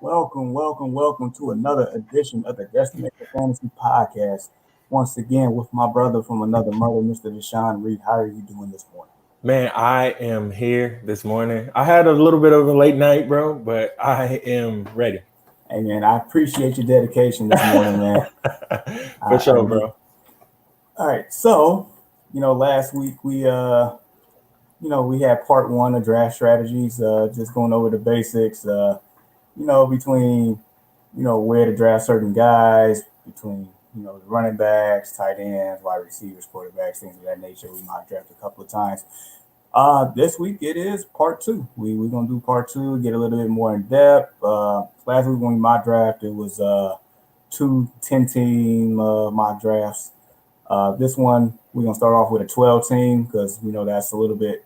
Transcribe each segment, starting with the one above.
Welcome to another edition of the Destination Fantasy Podcast. Once again, with my brother from another mother, Mr. Deshaun Reed. How are you doing this morning? Man, I am here this morning. I had a little bit of a late night, bro, but I am ready. Hey, man, I appreciate your dedication this morning, man. For I sure, do. bro. All right, so last week we had part one of draft strategies, just going over the basics. Between where to draft certain guys, between the running backs, tight ends, wide receivers, quarterbacks, things of that nature. We mock draft a couple of times. This week it is part two. We're gonna do part two, get a little bit more in depth. Last week when we mock draft, it was two 10 team mock drafts. This one we're gonna start off with a 12 team because we know that's a little bit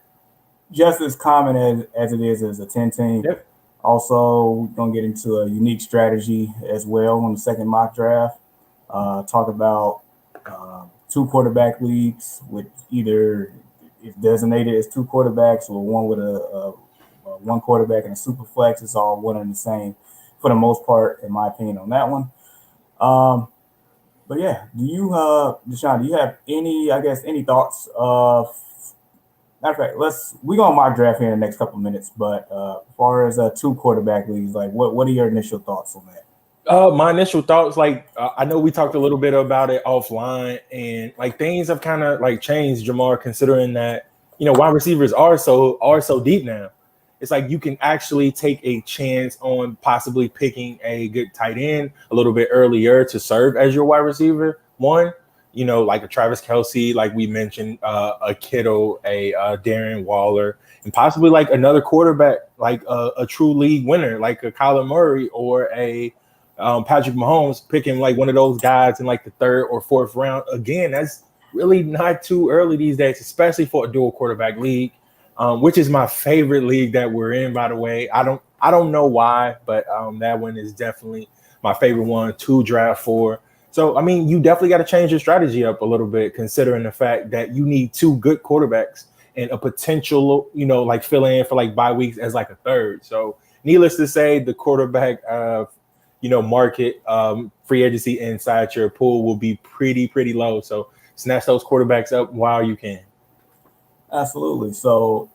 just as common as it is as a 10 team. Yep. Also, we're gonna get into a unique strategy as well on the second mock draft. Talk about two quarterback leagues with either if designated as two quarterbacks or one with a one quarterback and a super flex. It's all one and the same for the most part, in my opinion, on that one. Um, but yeah, Deshaun, do you have any thoughts of? Matter of fact, we're gonna mock draft here in the next couple of minutes. But as far as two quarterback leagues, like what are your initial thoughts on that? My initial thoughts, I know we talked a little bit about it offline, and like things have kind of like changed, Jamar, considering that wide receivers are so deep now. It's like you can actually take a chance on possibly picking a good tight end a little bit earlier to serve as your wide receiver one. Like a Travis Kelsey, like we mentioned, a Kittle, a Darren Waller, and possibly like another quarterback, like a true league winner, like a Kyler Murray or a Patrick Mahomes, picking like one of those guys in like the third or fourth round. Again, that's really not too early these days, especially for a dual quarterback league, which is my favorite league that we're in. By the way, I don't know why, but that one is definitely my favorite one to draft for. So I mean, you definitely got to change your strategy up a little bit, considering the fact that you need two good quarterbacks and a potential, like fill in for like bye weeks as like a third. So needless to say, the quarterback market free agency inside your pool will be pretty low. So snatch those quarterbacks up while you can. Absolutely. So,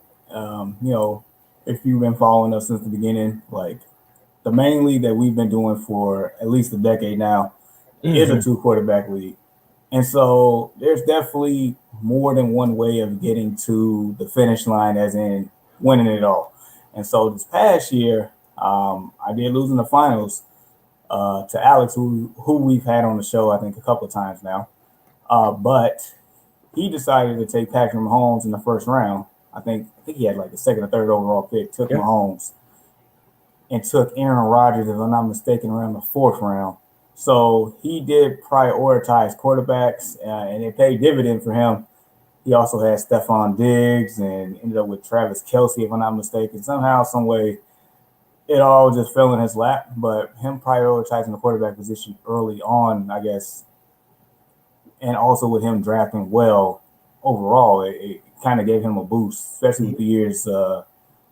if you've been following us since the beginning, like the main league that we've been doing for at least a decade now is a Hmm. two quarterback league. And so there's definitely more than one way of getting to the finish line, as in winning it all. And so this past year, I did lose in the finals to Alex, who we've had on the show, I think, a couple of times now. But he decided to take Patrick Mahomes in the first round. I think he had like the second or third overall pick. Took Yeah. Mahomes and took Aaron Rodgers, if I'm not mistaken, around the fourth round. So he did prioritize quarterbacks, and it paid dividend for him. He also had Stephon Diggs and ended up with Travis Kelsey, if I'm not mistaken. Somehow, some way, it all just fell in his lap. But him prioritizing the quarterback position early on, I guess, and also with him drafting well overall, it kind of gave him a boost, especially with the years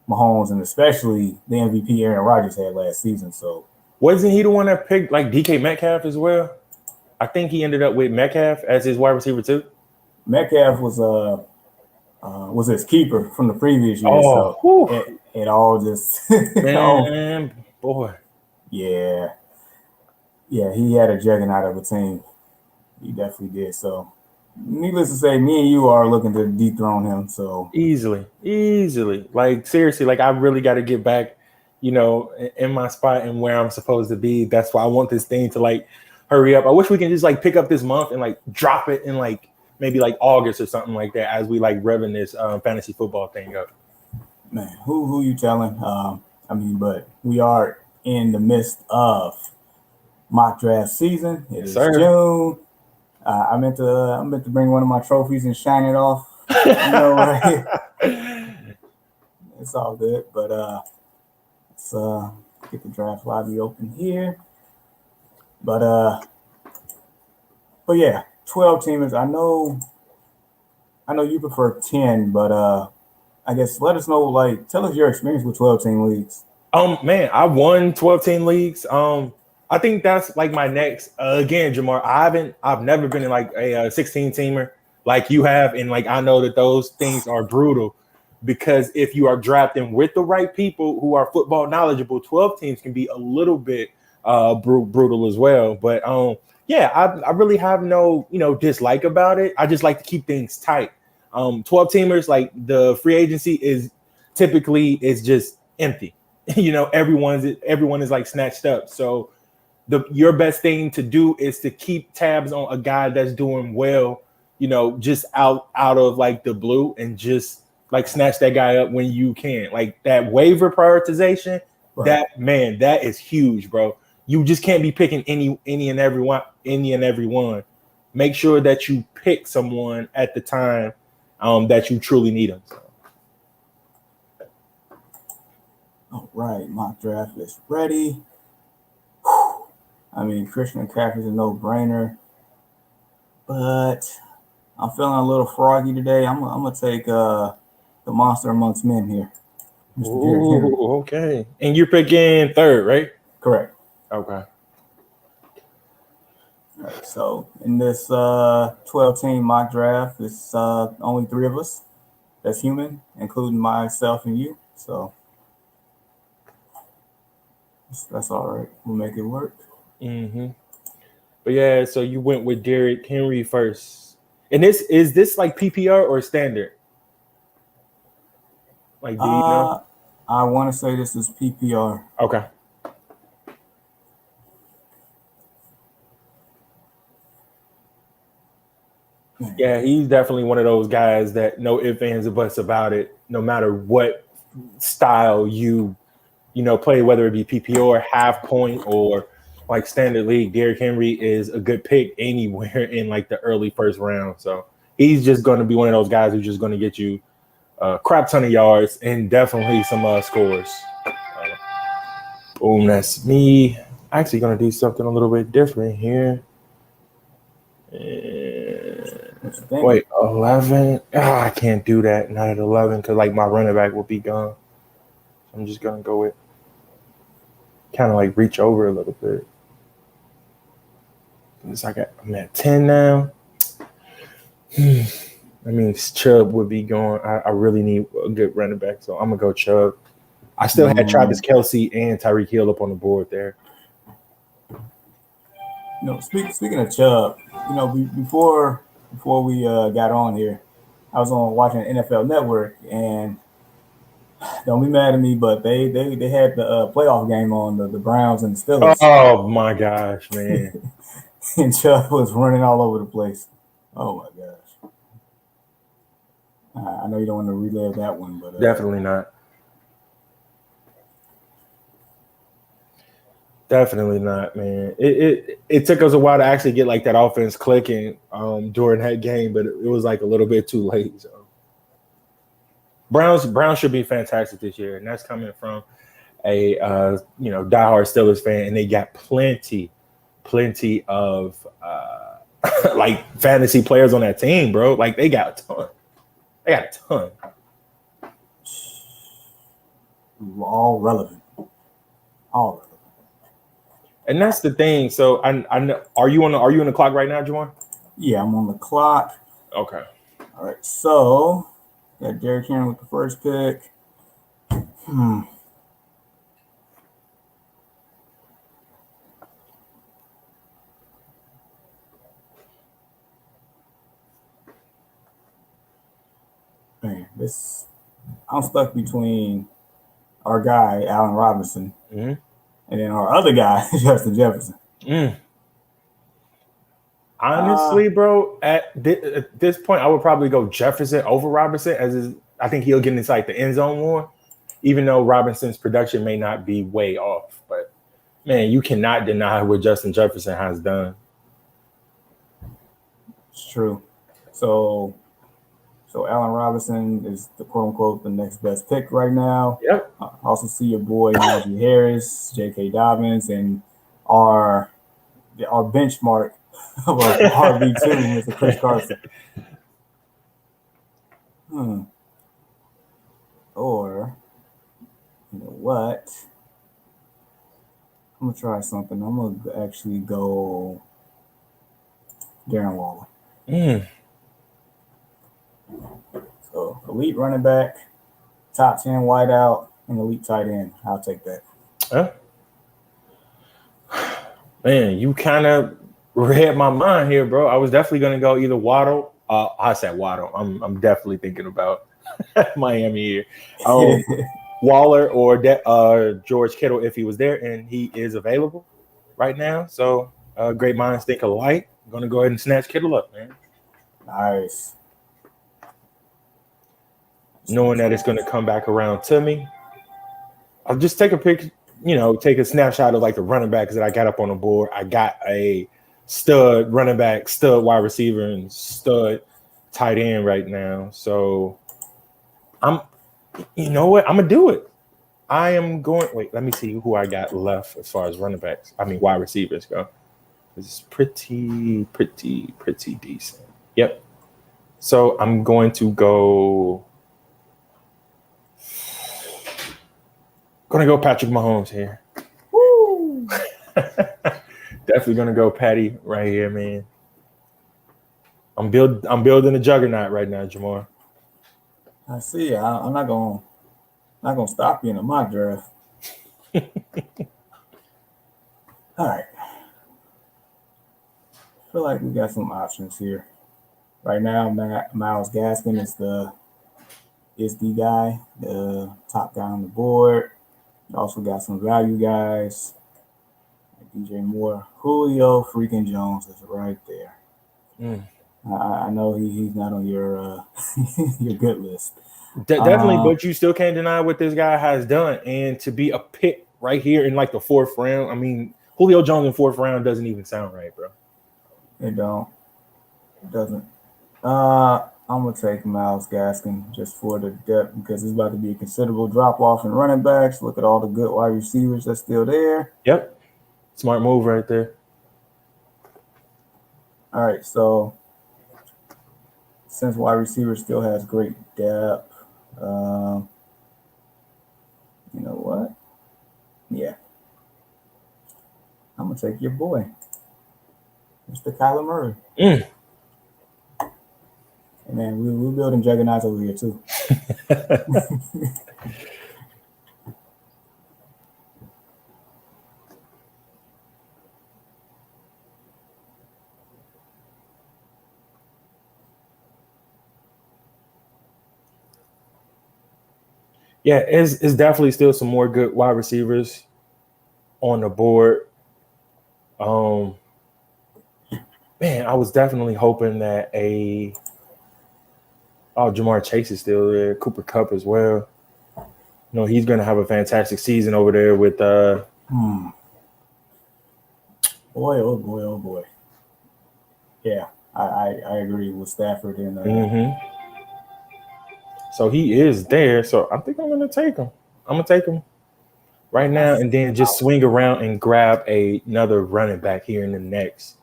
Mahomes and especially the MVP Aaron Rodgers had last season. So Wasn't he the one that picked like DK Metcalf as well? I think he ended up with Metcalf as his wide receiver too. Metcalf was his keeper from the previous year. Oh, So whew, it all just oh man, boy. yeah, yeah, he had a juggernaut of a team. He definitely did. So needless to say, me and you are looking to dethrone him. So Easily. Like seriously, like I really got to get back, in my spot and where I'm supposed to be. That's why I want this thing to like hurry up. I wish we can just like pick up this month and like drop it in like maybe like August or something like that as we like revving this fantasy football thing up. man, who you telling? I mean, but we are in the midst of mock draft season. It Yes, is sir. June. I meant to bring one of my trophies and shine it off. Right here. It's all good. But let's get the draft lobby open here. But yeah, 12 teamers. I know you prefer 10, but I guess let us know. Like, tell us your experience with 12 team leagues. Man, I won 12-team leagues. I think that's like my next. Again, Jamar, I've never been in like a 16-teamer like you have, and like I know that those things are brutal because if you are drafting with the right people who are football knowledgeable, 12 teams can be a little bit brutal as well. But yeah, I really have no dislike about it. I just like to keep things tight. 12 teamers, like the free agency is typically is just empty. Everyone is like snatched up. So your best thing to do is to keep tabs on a guy that's doing well, just out of like the blue, and just like snatch that guy up when you can. Like that waiver prioritization, Right. that is huge, bro. You just can't be picking any and every one. Make sure that you pick someone at the time that you truly need them. So. All right, mock draft is ready. I mean, Christian McCaffrey's a no-brainer, but I'm feeling a little froggy today. I'm gonna take the monster amongst men here, Mr. Derrick Henry. Ooh, okay. And you're picking third, right? Correct. Okay. All right, so in this 12-team mock draft, it's only 3 of us that's human, including myself and you. So that's all right. We'll make it work. Mm-hmm. But yeah, so you went with Derrick Henry first. And is this like PPR or standard? Like, do you know? I want to say this is PPR. Okay. Yeah, he's definitely one of those guys that no ifs, ands, or buts about it. No matter what style you play, whether it be PPR, half point, or like standard league, Derrick Henry is a good pick anywhere in like the early first round. So he's just going to be one of those guys who's just going to get you a crap ton of yards and definitely some scores. Boom, that's me. Actually going to do something a little bit different here. Wait, 11? I can't do that. Not at 11 because like my running back will be gone. I'm just going to go with kind of like reach over a little bit. It's like I'm at 10 now. I mean, Chubb would be going. I really need a good running back, so I'm gonna go Chubb. I still had Travis Kelce and Tyreek Hill up on the board there. Speaking of Chubb, before we got on here, I was on watching NFL Network, and don't be mad at me, but they had the playoff game on the Browns and the Steelers. Oh my gosh, man! And Chubb was running all over the place. Oh my gosh! I know you don't want to relive that one, but definitely not. Definitely not, man. It took us a while to actually get like that offense clicking during that game, but it was like a little bit too late. So Browns should be fantastic this year, and that's coming from a diehard Steelers fan, and they got plenty of like fantasy players on that team, bro. Like they got a ton. All relevant. And that's the thing. So I know. Are you on the clock right now, Juwan? Yeah, I'm on the clock. Okay. All right. So got Derrick Henry with the first pick. Man, I'm stuck between our guy Allen Robinson and then our other guy Justin Jefferson. Honestly, bro, at this point, I would probably go Jefferson over Robinson, I think he'll get inside the end zone more, even though Robinson's production may not be way off. But man, you cannot deny what Justin Jefferson has done. It's true. So Allen Robinson is the quote unquote the next best pick right now. Yep. I also see your boy Najee Harris, J.K. Dobbins, and our benchmark of RB2, Mr. Chris Carson. Or you know what? gonna try something. I'm gonna actually go Darren Waller. Mm. So elite running back, top 10 wideout, and elite tight end. I'll take that. Huh? Man, you kind of read my mind here, bro. I was definitely gonna go either Waddle. I said Waddle. I'm definitely thinking about Miami here. Waller or George Kittle if he was there, and he is available right now. So great minds think alike. I'm gonna go ahead and snatch Kittle up, man. Nice. Knowing that it's gonna come back around to me. I'll just take a pic, take a snapshot of like the running backs that I got up on the board. I got a stud running back, stud wide receiver, and stud tight end right now. So you know what? I'm gonna do it. I am going. Wait, let me see who I got left as far as running backs. I mean, wide receivers go. It's pretty decent. Yep. So I'm going to go. Gonna go Patrick Mahomes here. Woo! Definitely gonna go Patty right here, man. I'm building a juggernaut right now, Jamar. I see. I'm not gonna stop you in a mock draft. All right. I feel like we got some options here. Right now, Miles Gaskin is the guy, the top guy on the board. You also got some value guys. DJ Moore, Julio freaking Jones is right there. Mm. I know he's not on your your good list. Definitely, but you still can't deny what this guy has done. And to be a pick right here in like the fourth round, I mean, Julio Jones in fourth round doesn't even sound right, bro. It doesn't. I'm gonna take Miles Gaskin just for the depth because it's about to be a considerable drop off in running backs. Look at all the good wide receivers that's still there. Yep, smart move right there. All right, so since wide receiver still has great depth, you know what? Yeah, I'm gonna take your boy, Mr. Kyler Murray. Mm. And man, we're building juggernauts over here too. Yeah, it's definitely still some more good wide receivers on the board. Man, I was definitely hoping that Jamar Chase is still there, Cooper Kupp as well. He's going to have a fantastic season over there with Boy, oh boy, oh boy. Yeah, I agree with Stafford and Mm-hmm. So he is there. So I think I'm going to take him. I'm going to take him right now and then just swing around and grab another running back here in the next.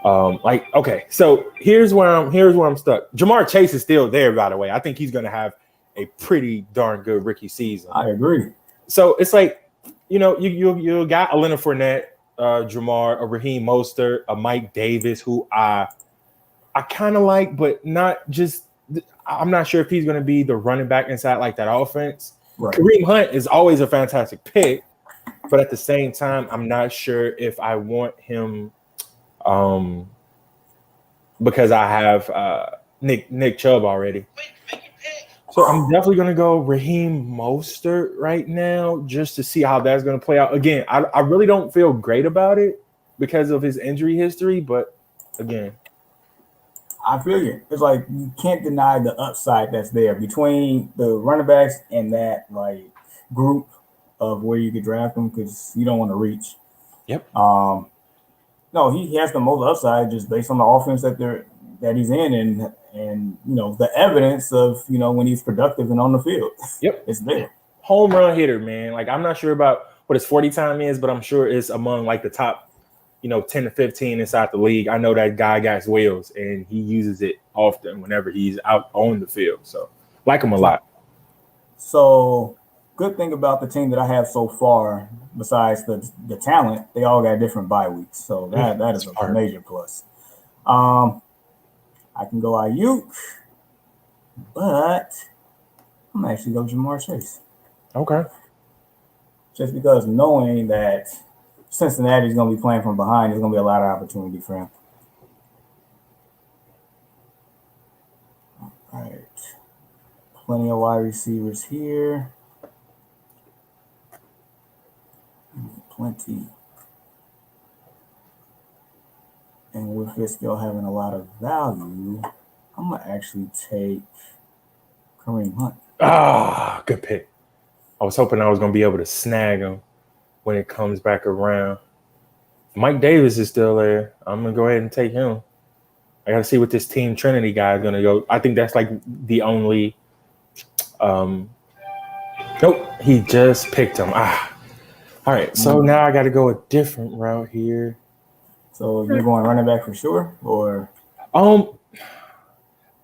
Okay, so here's where I'm stuck. Jamar Chase is still there, by the way. I think he's going to have a pretty darn good rookie season. I agree. So it's like, you got a Leonard Fournette, Jamar, a Raheem Mostert, a Mike Davis, who I kind of like, but not just. I'm not sure if he's going to be the running back inside like that offense. Right. Kareem Hunt is always a fantastic pick, but at the same time, I'm not sure if I want him. Because I have Nick Chubb already. So I'm definitely going to go Raheem Mostert right now just to see how that's going to play out. Again, I really don't feel great about it because of his injury history, but again. I feel you. It's like you can't deny the upside that's there between the running backs and that like group of where you could draft them because you don't want to reach. Yep. No, he has the most upside just based on the offense that he's in and the evidence of when he's productive and on the field. Yep, it's there. Home run hitter, man. Like I'm not sure about what his 40 time is, but I'm sure it's among like the top 10 to 15 inside the league. I know that guy got wheels and he uses it often whenever he's out on the field. So like him a lot. So good thing about the team that I have so far, besides the talent, they all got different bye weeks, so that is a Smart. major plus. I can go Ayuk, but I'm actually go Jamar Chase. Okay. Just because knowing that Cincinnati's going to be playing from behind, there's going to be a lot of opportunity for him. All right. Plenty of wide receivers here. Plenty. And with it still having a lot of value, I'm going to actually take Kareem Hunt. Ah, good pick. I was hoping I was going to be able to snag him when it comes back around. Mike Davis is still there. I'm going to go ahead and take him. I got to see what this Team Trinity guy is going to go. I think that's like the only. Nope, he just picked him. Ah. All right, so now I got to go a different route here. So you're going running back for sure, or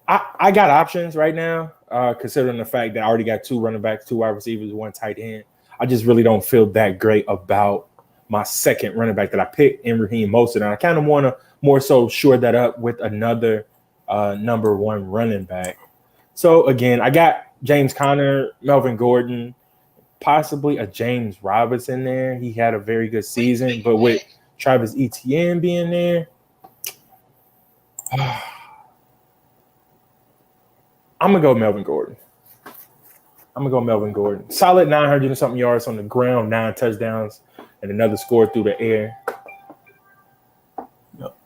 I got options right now, considering the fact that I already got 2 running backs, 2 wide receivers, 1 tight end. I just really don't feel that great about my second running back that I picked in Raheem Mostert, and I kind of want to more so shore that up with another number 1 running back. So again, I got James Conner, Melvin Gordon, possibly a James Robinson there. He had a very good season, but with Travis Etienne being there, I'm going to go Melvin Gordon. Solid 900 and something yards on the ground, 9 touchdowns, and another score through the air. Yep.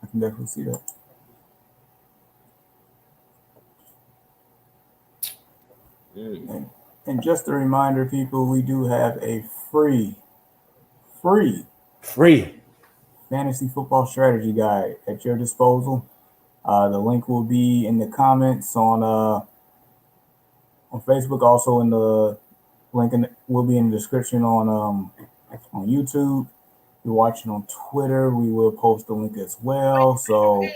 I can definitely see that. And just a reminder, people, we do have a free fantasy football strategy guide at your disposal. The link will be in the comments on Facebook. Also, in the link will be in the description on YouTube. If you're watching on Twitter, we will post the link as well. So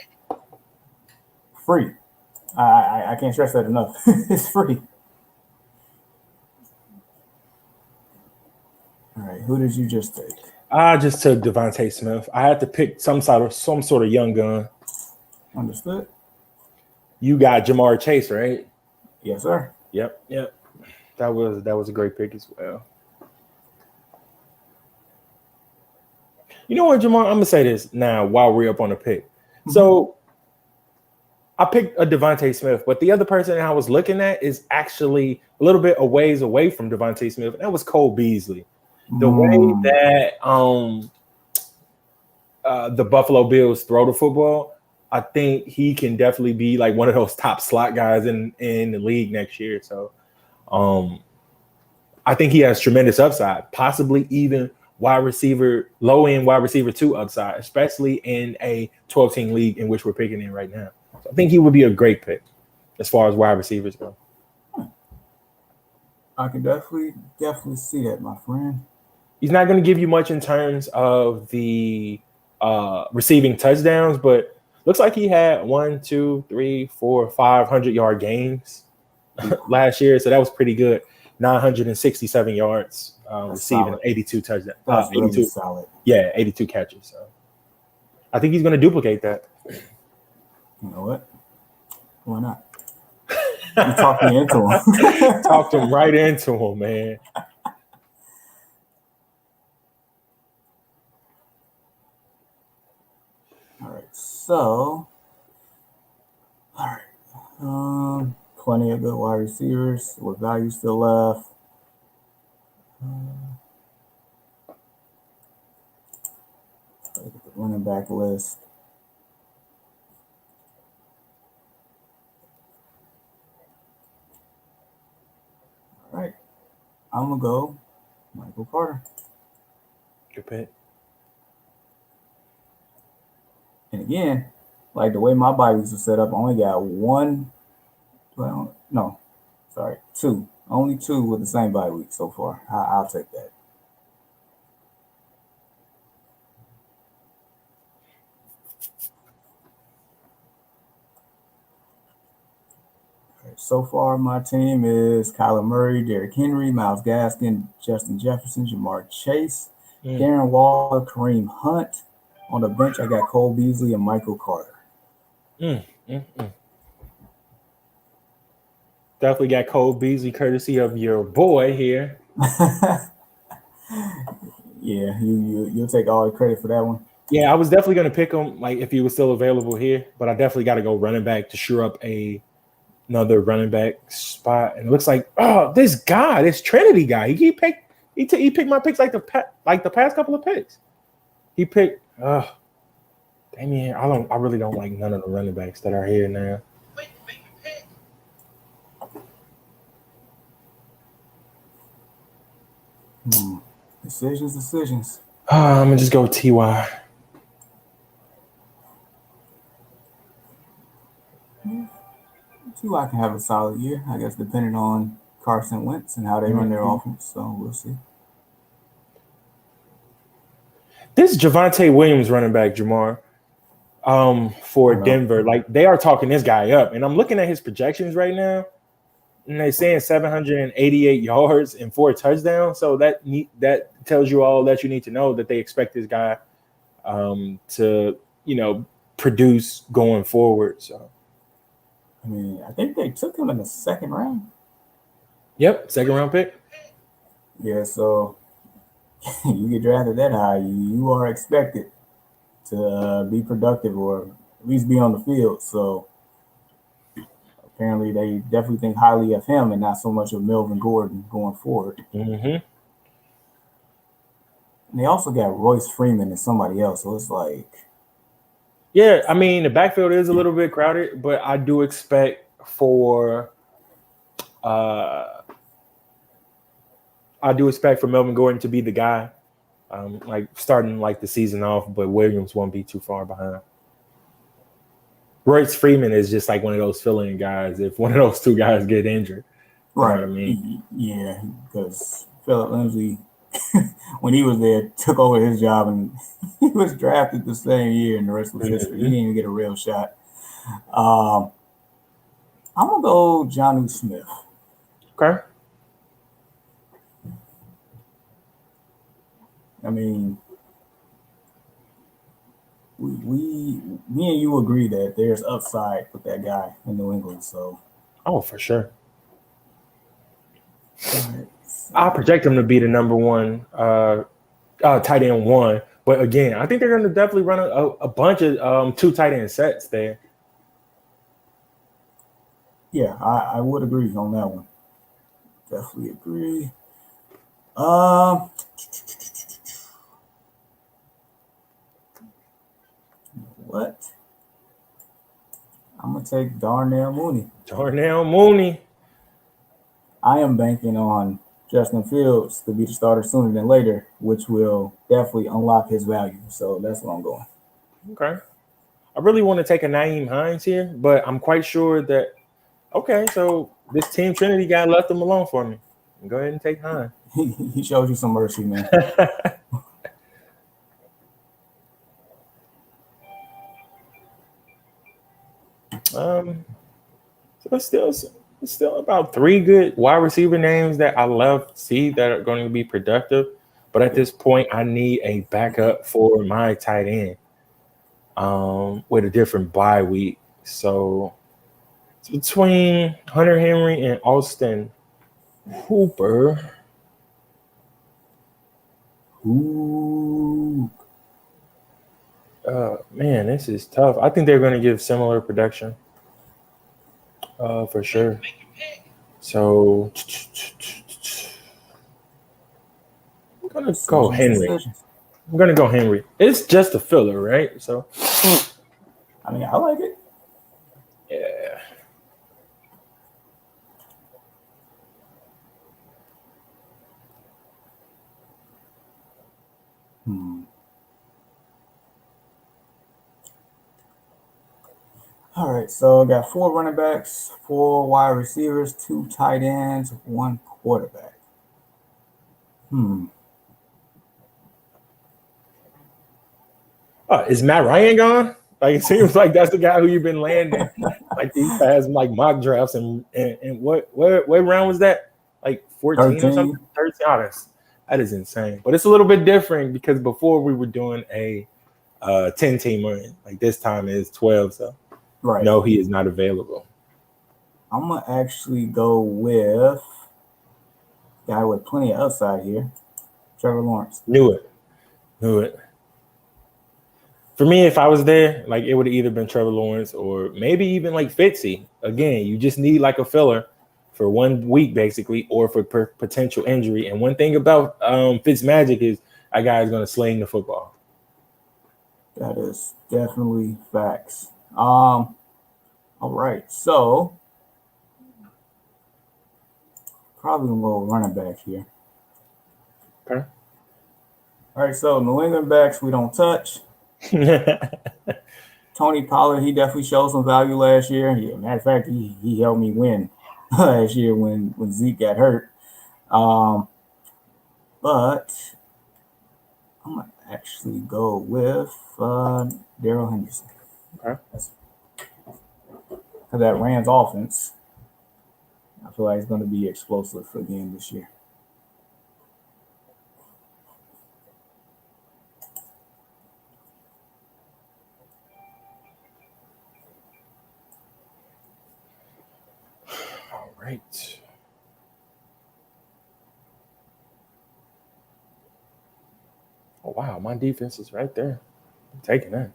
free. I can't stress that enough. It's free. All right, who did you just take? I just took Devontae Smith. I had to pick some sort of young gun. Understood. You got Jamar Chase, right? Yes, sir. Yep. That was a great pick as well. You know what, Jamar? I'm gonna say this now while we're up on the pick. Mm-hmm. So I picked a Devontae Smith, but the other person I was looking at is actually a little bit a ways away from Devontae Smith, and that was Cole Beasley. The way that the Buffalo Bills throw the football, I think he can definitely be like one of those top slot guys in the league next year. So I think he has tremendous upside, possibly even low-end wide receiver 2 upside, especially in a 12-team league in which we're picking in right now. So I think he would be a great pick as far as wide receivers go. I can definitely see that, my friend. He's not going to give you much in terms of the receiving touchdowns, but looks like he had 1, 2, 3, 4, 500-yard games last year, so that was pretty good. 967 yards receiving, solid. 82 touchdowns. That's really solid. Yeah, 82 catches. So I think he's going to duplicate that. You know what? Why not? You talked me into him. Talked him right into him, man. All right, so plenty of good wide receivers with value still left. Look at the running back list. All right, I'm gonna go Michael Carter. Good pick. And again, like the way my bye weeks are set up, I only got two. Only 2 with the same bye week so far. I'll take that. All right, So far, my team is Kyler Murray, Derrick Henry, Miles Gaskin, Justin Jefferson, Jamar Chase, Mm, Darren Waller, Kareem Hunt. On the bench, I got Cole Beasley and Michael Carter. mm. Definitely got Cole Beasley, courtesy of your boy here. Yeah, you'll take all the credit for that one. Yeah, I was definitely going to pick him, like if he was still available here, but I definitely got to go running back to shore up another running back spot. And it looks like, oh, this Trinity guy, he picked my picks like the past couple of picks. He picked, Damien. I really don't like none of the running backs that are here now. Decisions. I'm gonna just go Ty. T.Y. can have a solid year, I guess, depending on Carson Wentz and how they run their offense. So we'll see. This Javonte Williams running back, Jamar, for Denver, like they are talking this guy up, and I'm looking at his projections right now, and they're saying 788 yards and 4 touchdowns. So that tells you all that you need to know, that they expect this guy to produce going forward. So I mean, I think they took him in the second round. Yep, second round pick. Yeah, so you get drafted that high, you are expected to be productive or at least be on the field. So apparently they definitely think highly of him and not so much of Melvin Gordon going forward. Mm-hmm. And they also got Royce Freeman and somebody else. So it's like, yeah, I mean, the backfield is a little bit crowded, but I do expect for Melvin Gordon to be the guy, like starting like the season off, but Williams won't be too far behind. Royce Freeman is just like one of those fill-in guys if one of those two guys get injured. right. You know what I mean? Yeah, because Philip Lindsay, when he was there, took over his job and he was drafted the same year, and the rest was history. He didn't even get a real shot. I'm going to go Jonnu Smith. Okay. I mean, me and you agree that there's upside with that guy in New England. So, for sure. right. I project him to be the number one tight end one. But again, I think they're going to definitely run a bunch of 2 tight end sets there. Yeah, I would agree on that one. Definitely agree. What? I'm gonna take Darnell Mooney. Darnell Mooney. I am banking on Justin Fields to be the starter sooner than later, which will definitely unlock his value. So that's what I'm going. Okay. I really want to take a Nyheim Hines here, but I'm quite sure that, okay, so this Team Trinity guy left him alone for me. Go ahead and take Hines. He showed you some mercy, man. So it's still about 3 good wide receiver names that I love to see that are going to be productive. But at this point, I need a backup for my tight end with a different bye week. So it's between Hunter Henry and Austin Hooper. Ooh. Man, this is tough. I think they're going to give similar production for sure. So I'm going to go Henry. I'm going to go Henry. It's just a filler, right? So, I mean, I like it. Yeah. All right, so I got 4 running backs, 4 wide receivers, 2 tight ends, 1 quarterback. Is Matt Ryan gone? Like it seems like that's the guy who you've been landing like these past like mock drafts and what round was that? Like 14 or something? 13. Oh, that is insane. But it's a little bit different because before we were doing a 10-teamer. Like this time is 12. So Right. no, he is not available. I'm gonna actually go with a guy with plenty of upside here, Trevor Lawrence. Knew it. For me, if I was there, like it would have either been Trevor Lawrence or maybe even like Fitzy. Again, you just need like a filler for 1 week basically, or for potential injury. And one thing about Fitzmagic is that guy is going to sling the football. That is definitely facts. All right, so probably gonna go running back here. Okay. All right, so New England backs we don't touch. Tony Pollard, he definitely showed some value last year. Yeah, matter of fact, he helped me win last year when Zeke got hurt. But I'm gonna actually go with Darrell Henderson. Okay. Because that Rams offense, I feel like it's going to be explosive again this year. All right. Oh wow, my defense is right there. I'm taking that.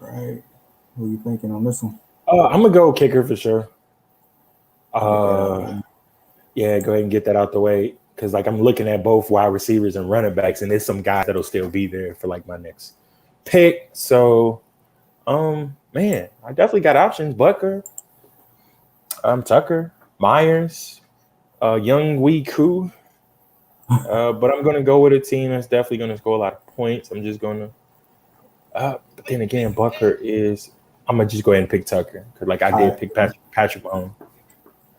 Right. Who are you thinking on this one? I'm gonna go kicker for sure. Yeah, go ahead and get that out the way because like I'm looking at both wide receivers and running backs, and there's some guys that'll still be there for like my next pick. So, man, I definitely got options. Butker, Tucker, Myers, Young Wee Koo. But I'm gonna go with a team that's definitely gonna score a lot of points. I'm just gonna. But then again, Butker is. I'm gonna just go ahead and pick Tucker because like I did pick Patrick Mahomes.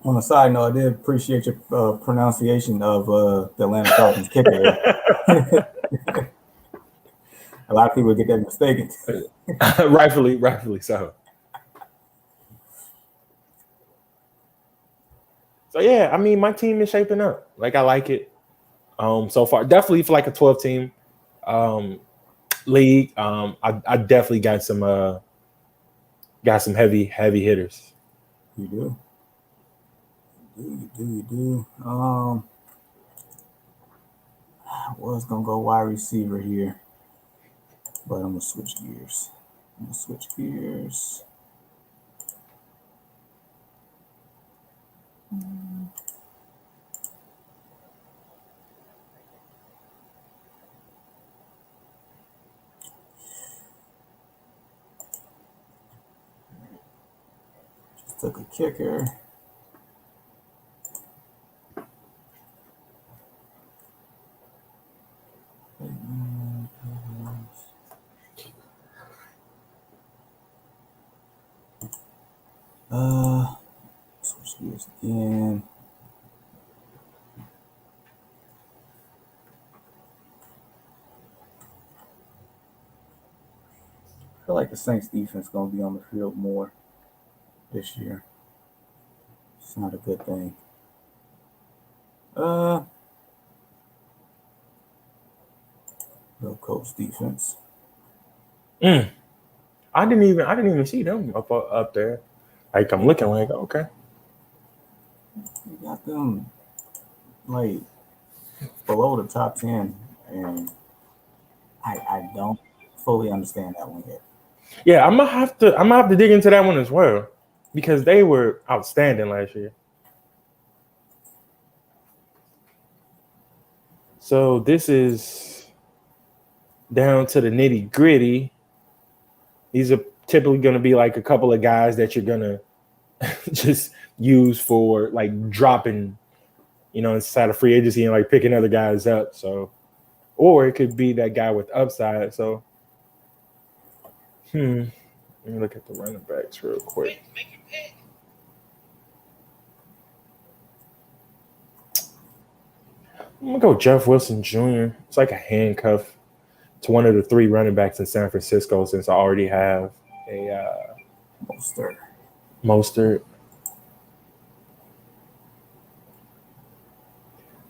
On a side note, I did appreciate your pronunciation of the Atlanta Falcons kicker. A lot of people get that mistaken. rightfully so. So yeah, I mean, my team is shaping up. Like I like it. So far, definitely for like a 12-team league. I definitely got some heavy hitters. You do. You do. I was gonna go wide receiver here, but I'm gonna switch gears. Just took a kicker. Switch gears again. I feel like the Saints defense gonna be on the field more this year. It's not a good thing. Go Colts defense. I didn't even see them up there. Like I'm looking like okay. You got them like below the top 10, and I don't fully understand that one yet. Yeah, I'm gonna have to dig into that one as well because they were outstanding last year. So this is down to the nitty gritty. These are typically going to be like a couple of guys that you're gonna just use for like dropping, inside of free agency and like picking other guys up. So, or it could be that guy with upside. So, let me look at the running backs real quick. I'm gonna go Jeff Wilson Jr. It's like a handcuff to one of the three running backs in San Francisco since I already have a Mostert. Mostert.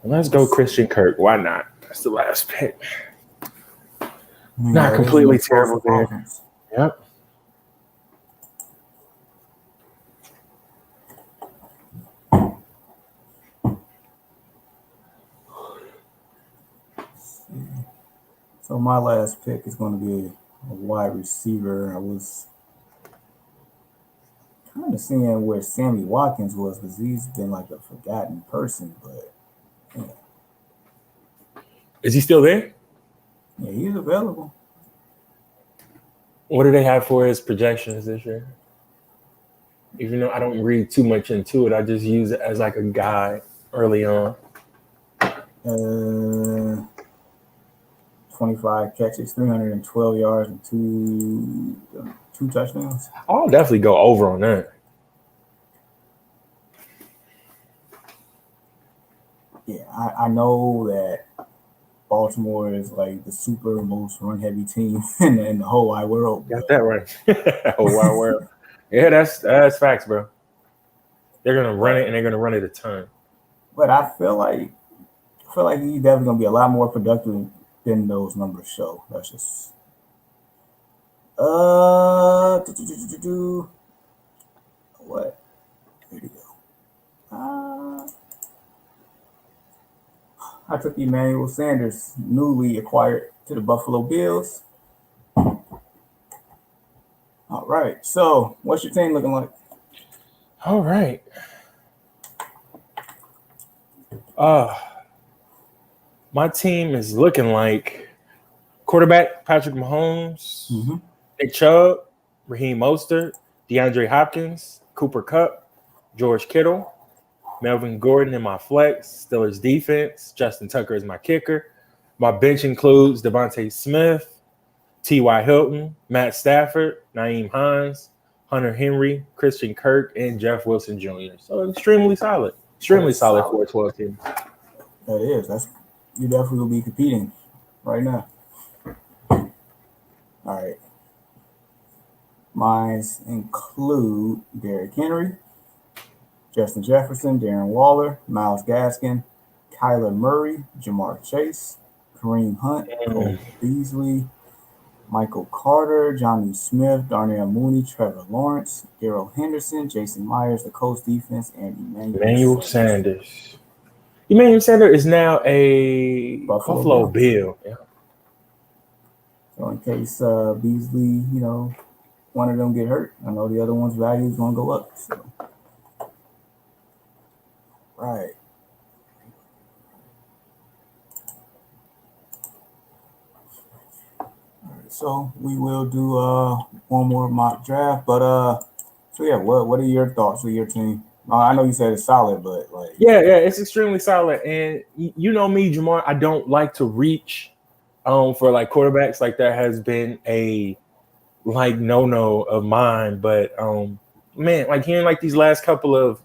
Let's go Christian Kirk. Why not? That's the last pick. Not completely terrible there. Offense. Yep. So my last pick is going to be a wide receiver. I was kind of seeing where Sammy Watkins was because he's been like a forgotten person, but Is he still there? yeah, he's available. What do they have for his projections this year? Even though I don't read too much into it, I just use it as like a guide early on. 25 catches, 312 yards, and two touchdowns. I'll definitely go over on that. Yeah, I know that Baltimore is like the super most run heavy team in the whole wide world. Got that right. Whole wide world. Yeah, that's facts, bro. They're gonna run it and they're gonna run it a ton. But I feel like he's definitely gonna be a lot more productive than those numbers show. That's just what? There you go. I took Emmanuel Sanders, newly acquired to the Buffalo Bills. All right. So, what's your team looking like? All right. My team is looking like quarterback Patrick Mahomes, Nick Chubb, Raheem Mostert, DeAndre Hopkins, Cooper Kupp, George Kittle, Melvin Gordon in my flex, Steelers defense, Justin Tucker is my kicker. My bench includes Devontae Smith, T.Y. Hilton, Matt Stafford, Naeem Hines, Hunter Henry, Christian Kirk, and Jeff Wilson Jr. So extremely solid. Extremely solid for a 12 team. That is. You definitely will be competing right now. All right. Mines include Derrick Henry, Justin Jefferson, Darren Waller, Myles Gaskin, Kyler Murray, Jamar Chase, Kareem Hunt, Cole Beasley, Michael Carter, Johnny Smith, Darnell Mooney, Trevor Lawrence, Darrell Henderson, Jason Myers, the Colts defense, and Emmanuel Sanders. Emmanuel Sanders is now a Buffalo Bill. Yeah. So in case Beasley, one of them get hurt, I know the other one's value is going to go up. So. Right. So we will do one more mock draft, but so yeah, what are your thoughts of your team? I know you said it's solid, but yeah, it's extremely solid. And you know me, Jamar, I don't like to reach for like quarterbacks. Like that has been a like no of mine. But man, like hearing like these last couple of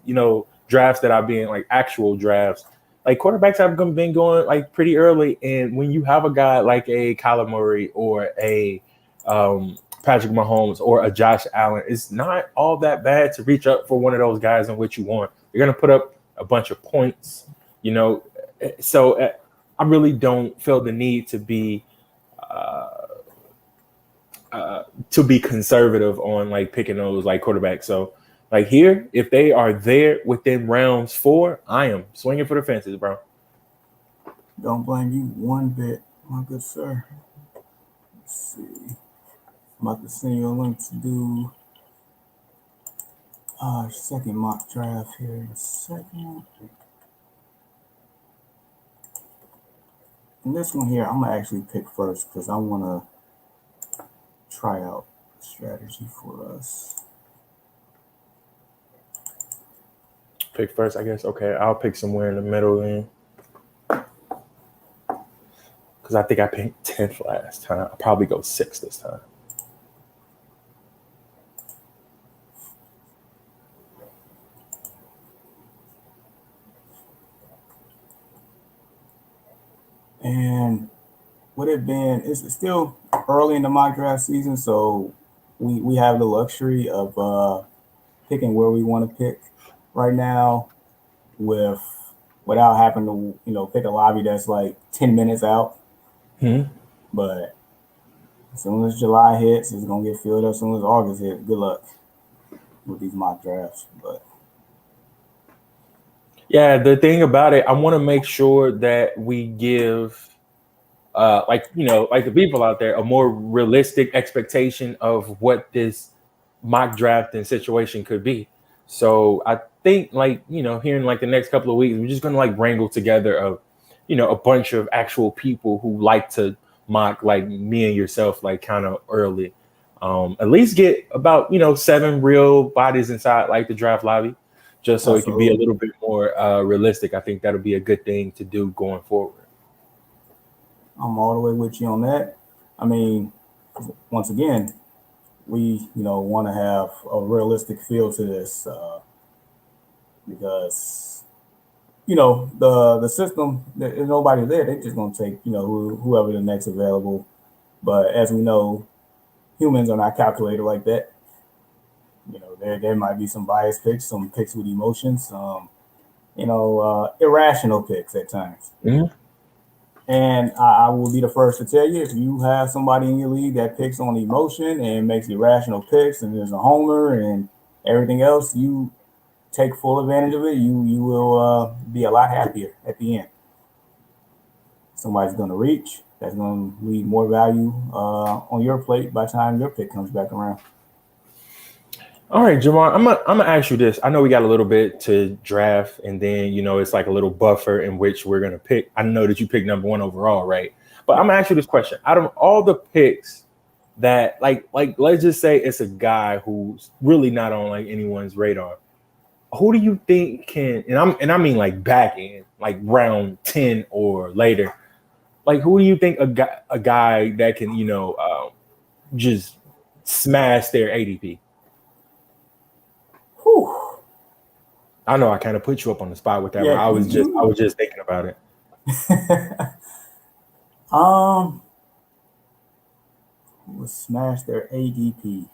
drafts that I've been like actual drafts, like quarterbacks have been going like pretty early. And when you have a guy like a Kyler Murray or a Patrick Mahomes or a Josh Allen, it's not all that bad to reach up for one of those guys in which you want. You're going to put up a bunch of points, so I really don't feel the need to be conservative on like picking those like quarterbacks. So like here, if they are there within rounds 4, I am swinging for the fences, bro. Don't blame you one bit, my good sir. Let's see. I'm about to send you a link to do second mock draft here in a second. And this one here, I'm going to actually pick first because I want to try out a strategy for us. Pick first, I guess. Okay, I'll pick somewhere in the middle then. Because I think I picked 10th last time. I'll probably go 6th this time. And would it been? It's still early in the mock draft season, so we have the luxury of picking where we want to pick right now with without having to pick a lobby that's like 10 minutes out. Hmm. But as soon as July hits, it's gonna get filled up. As soon as August hits, good luck with these mock drafts. But Yeah, the thing about it, I want to make sure that we give like like the people out there a more realistic expectation of what this mock draft and situation could be. So I think like here in like the next couple of weeks we're just gonna like wrangle together a bunch of actual people who like to mock like me and yourself like kind of early. At least get about 7 real bodies inside like the draft lobby, just so it can be a absolutely, little bit more realistic. I think that'll be a good thing to do going forward. I'm all the way with you on that. I mean, once again, we want to have a realistic feel to this because the system. There's nobody there. They're just gonna take whoever the next available. But as we know, humans are not calculated like that. There might be some biased picks, some picks with emotions, some irrational picks at times. Mhm. And I will be the first to tell you if you have somebody in your league that picks on emotion and makes irrational picks and there's a homer and everything else, you take full advantage of it. You will be a lot happier at the end. Somebody's going to reach. That's going to leave more value on your plate by the time your pick comes back around. All right, Jamar, I'm gonna ask you this. I know we got a little bit to draft, and then it's like a little buffer in which we're gonna pick. I know that you picked number one overall, right? But I'm Yep. gonna ask you this question: out of all the picks that like let's just say it's a guy who's really not on like anyone's radar, who do you think can? And I mean like back end, like round 10 or later. Like who do you think a guy that can just smash their ADP? Whew. I know I kind of put you up on the spot with that one. Yeah, I was just I you. was just thinking about it. um, will smash their ADP.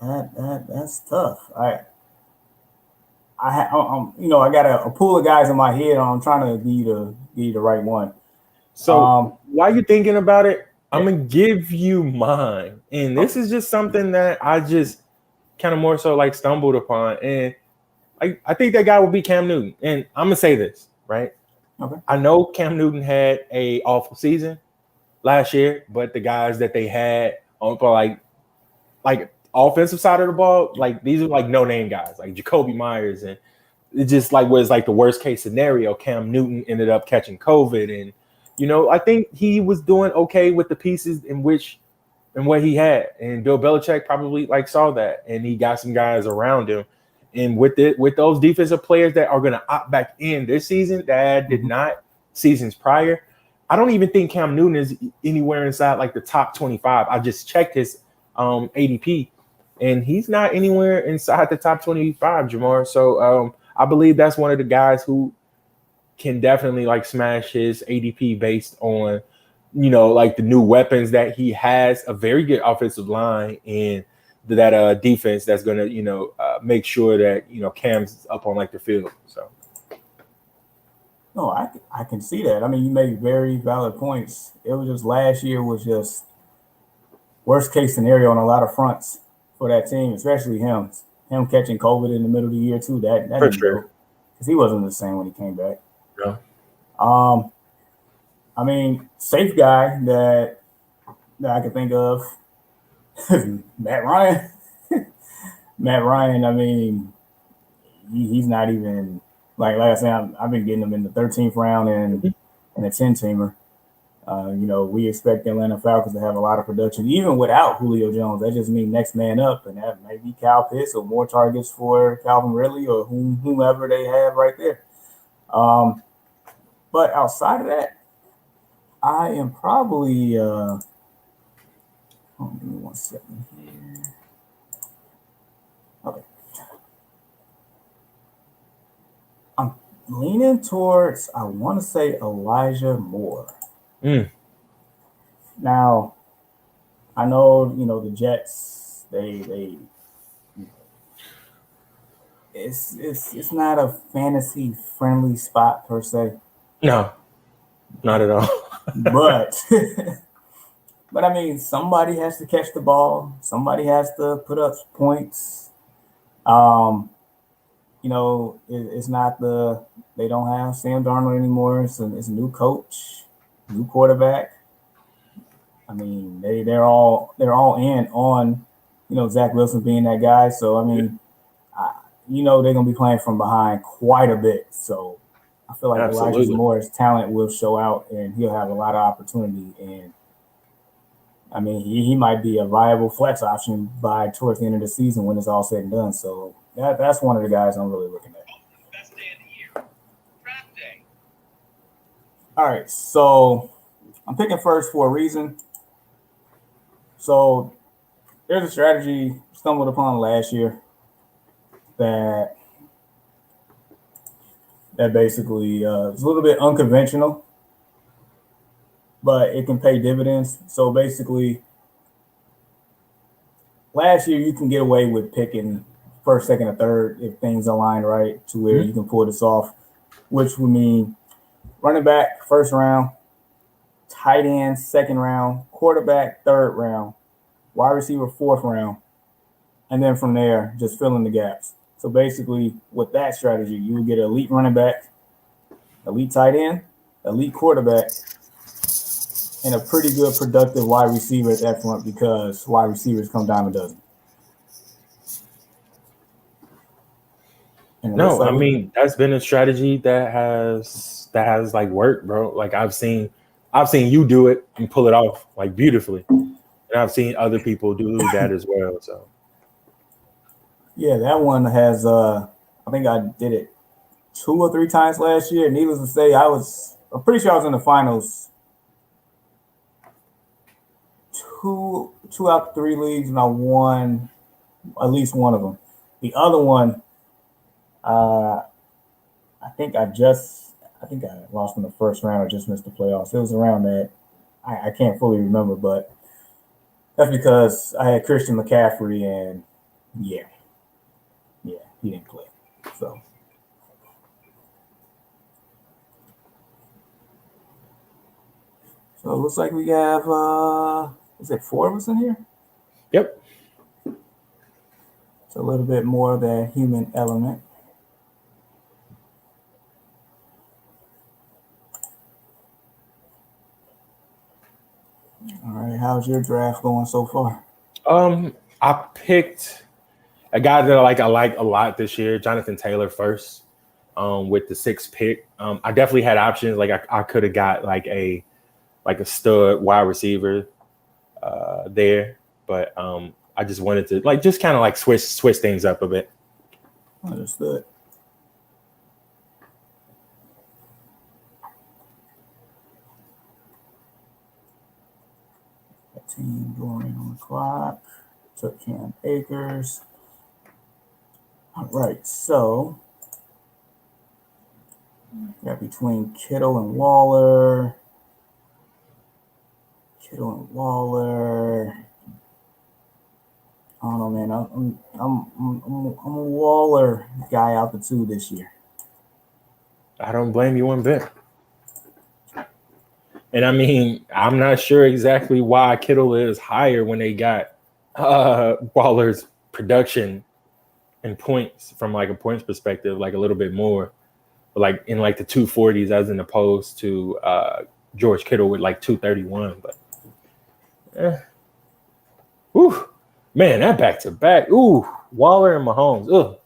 That's tough. I got a pool of guys in my head. I'm trying to be the right one. So Um, while you're thinking about it, I'm yeah. gonna give you mine. And this Okay. is just something that I just kind of more so like stumbled upon. And I think that guy would be Cam Newton. And I'm gonna say this, right? Okay. I know Cam Newton had a awful season last year, but the guys that they had on for like offensive side of the ball, like these are like no name guys, like Jacoby Myers, and it just like was like the worst case scenario. Cam Newton ended up catching COVID, and I think he was doing okay with the pieces in which and what he had, and Bill Belichick probably like saw that, and he got some guys around him, and with those defensive players that are going to opt back in this season that did Mhm. not seasons prior. I don't even think Cam Newton is anywhere inside like the top 25. I just checked his ADP, and he's not anywhere inside the top 25, Jamar. So I believe that's one of the guys who can definitely like smash his ADP based on like the new weapons that he has, a very good offensive line, and that defense that's gonna make sure that Cam's up on like the field. So No, I can see that. I mean, you make very valid points. It was just last year was just worst case scenario on a lot of fronts for that team, especially him. Him catching COVID in the middle of the year too. That for didn't sure. go because he wasn't the same when he came back. Yeah. Um, I mean, safe guy that I could think of, Matt Ryan. Matt Ryan. I mean, he's not even like I said. I've been getting him in the 13th round and a 10 teamer. We expect the Atlanta Falcons to have a lot of production, even without Julio Jones. That just means next man up, and that may be Kyle Pitts or more targets for Calvin Ridley or whomever they have right there. Um, but outside of that, I am probably. Hold on, give me 1 second here. Okay, I'm leaning towards, I want to say Elijah Moore. Mm. Now, I know, the Jets, they it's not a fantasy friendly spot per se, No, not at all. but but I mean, somebody has to catch the ball, somebody has to put up points. Um, it's not they don't have Sam Darnold anymore. It's a new coach, new quarterback. I mean, they're all in on, Zach Wilson being that guy. So I mean, they're gonna be playing from behind quite a bit. So I feel like Elijah Absolutely. Moore's talent will show out, and he'll have a lot of opportunity. And I mean, he might be a viable flex option by towards the end of the season when it's all said and done. So that's one of the guys I'm really looking at. Best day of the year. Draft day. All right, so I'm picking first for a reason. So there's a strategy stumbled upon last year that basically is a little bit unconventional, but it can pay dividends. So basically, last year you can get away with picking first, second, or third if things align right to where you can pull this off, which would mean running back first round, tight end second round, quarterback third round, wide receiver fourth round, and then from there just fill in the gaps. So basically, with that strategy, you would get an elite running back, elite tight end, elite quarterback, and a pretty good productive wide receiver at that front because wide receivers come dime a dozen. No, I mean that's been a strategy that has like worked, bro. Like I've seen you do it and pull it off like beautifully, and I've seen other people do that as well. So yeah, that one has. I think I did it 2 or 3 times last year. Needless to say, I'm pretty sure I was in the finals two out of 3 leagues, and I won at least one of them. The other one, I think I lost in the first round or just missed the playoffs. It was around that. I can't fully remember, but that's because I had Christian McCaffrey, and yeah, he didn't play. So it looks like we have is it 4 of us in here? yep. It's a little bit more of that human element. All right, how's your draft going so far? I picked a guy that I like a lot this year, Jonathan Taylor first. With the 6th pick, I definitely had options. Like I could have got like a stud wide receiver there, but I just wanted to just kind of switch things up a bit. Understood. Team going on the clock. Took Cam Akers. All right, so got between Kittle and Waller. I don't know, man. I'm a Waller guy out the 2 this year. I don't blame you one bit. And I mean, I'm not sure exactly why Kittle is higher when they got Waller's production and points from a points perspective, a little bit more, but in the 240s as in opposed to George Kittle with 231. But whew, man, that back to back. Ooh, Waller and Mahomes. Ugh,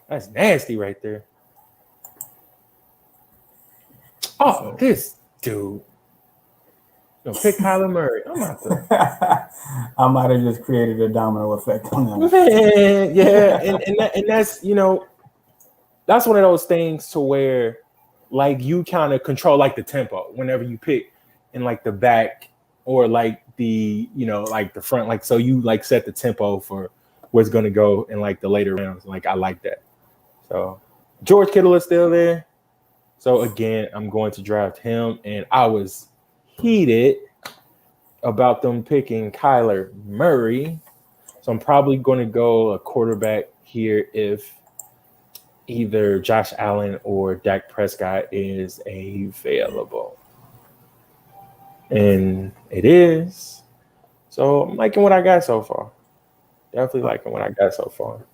that's nasty right there. Oh, this dude. Pick Kyler Murray. I might have just created a domino effect on that. Man, yeah, and that's that's one of those things to where you kind of control the tempo whenever you pick in the back or the the front, so you set the tempo for what's going to go in the later rounds. I like that. So George Kittle is still there. So again, I'm going to draft him, and I was heated about them picking Kyler Murray. So I'm probably going to go a quarterback here if either Josh Allen or Dak Prescott is available. And it is. So I'm liking what I got so far. Definitely liking what I got so far.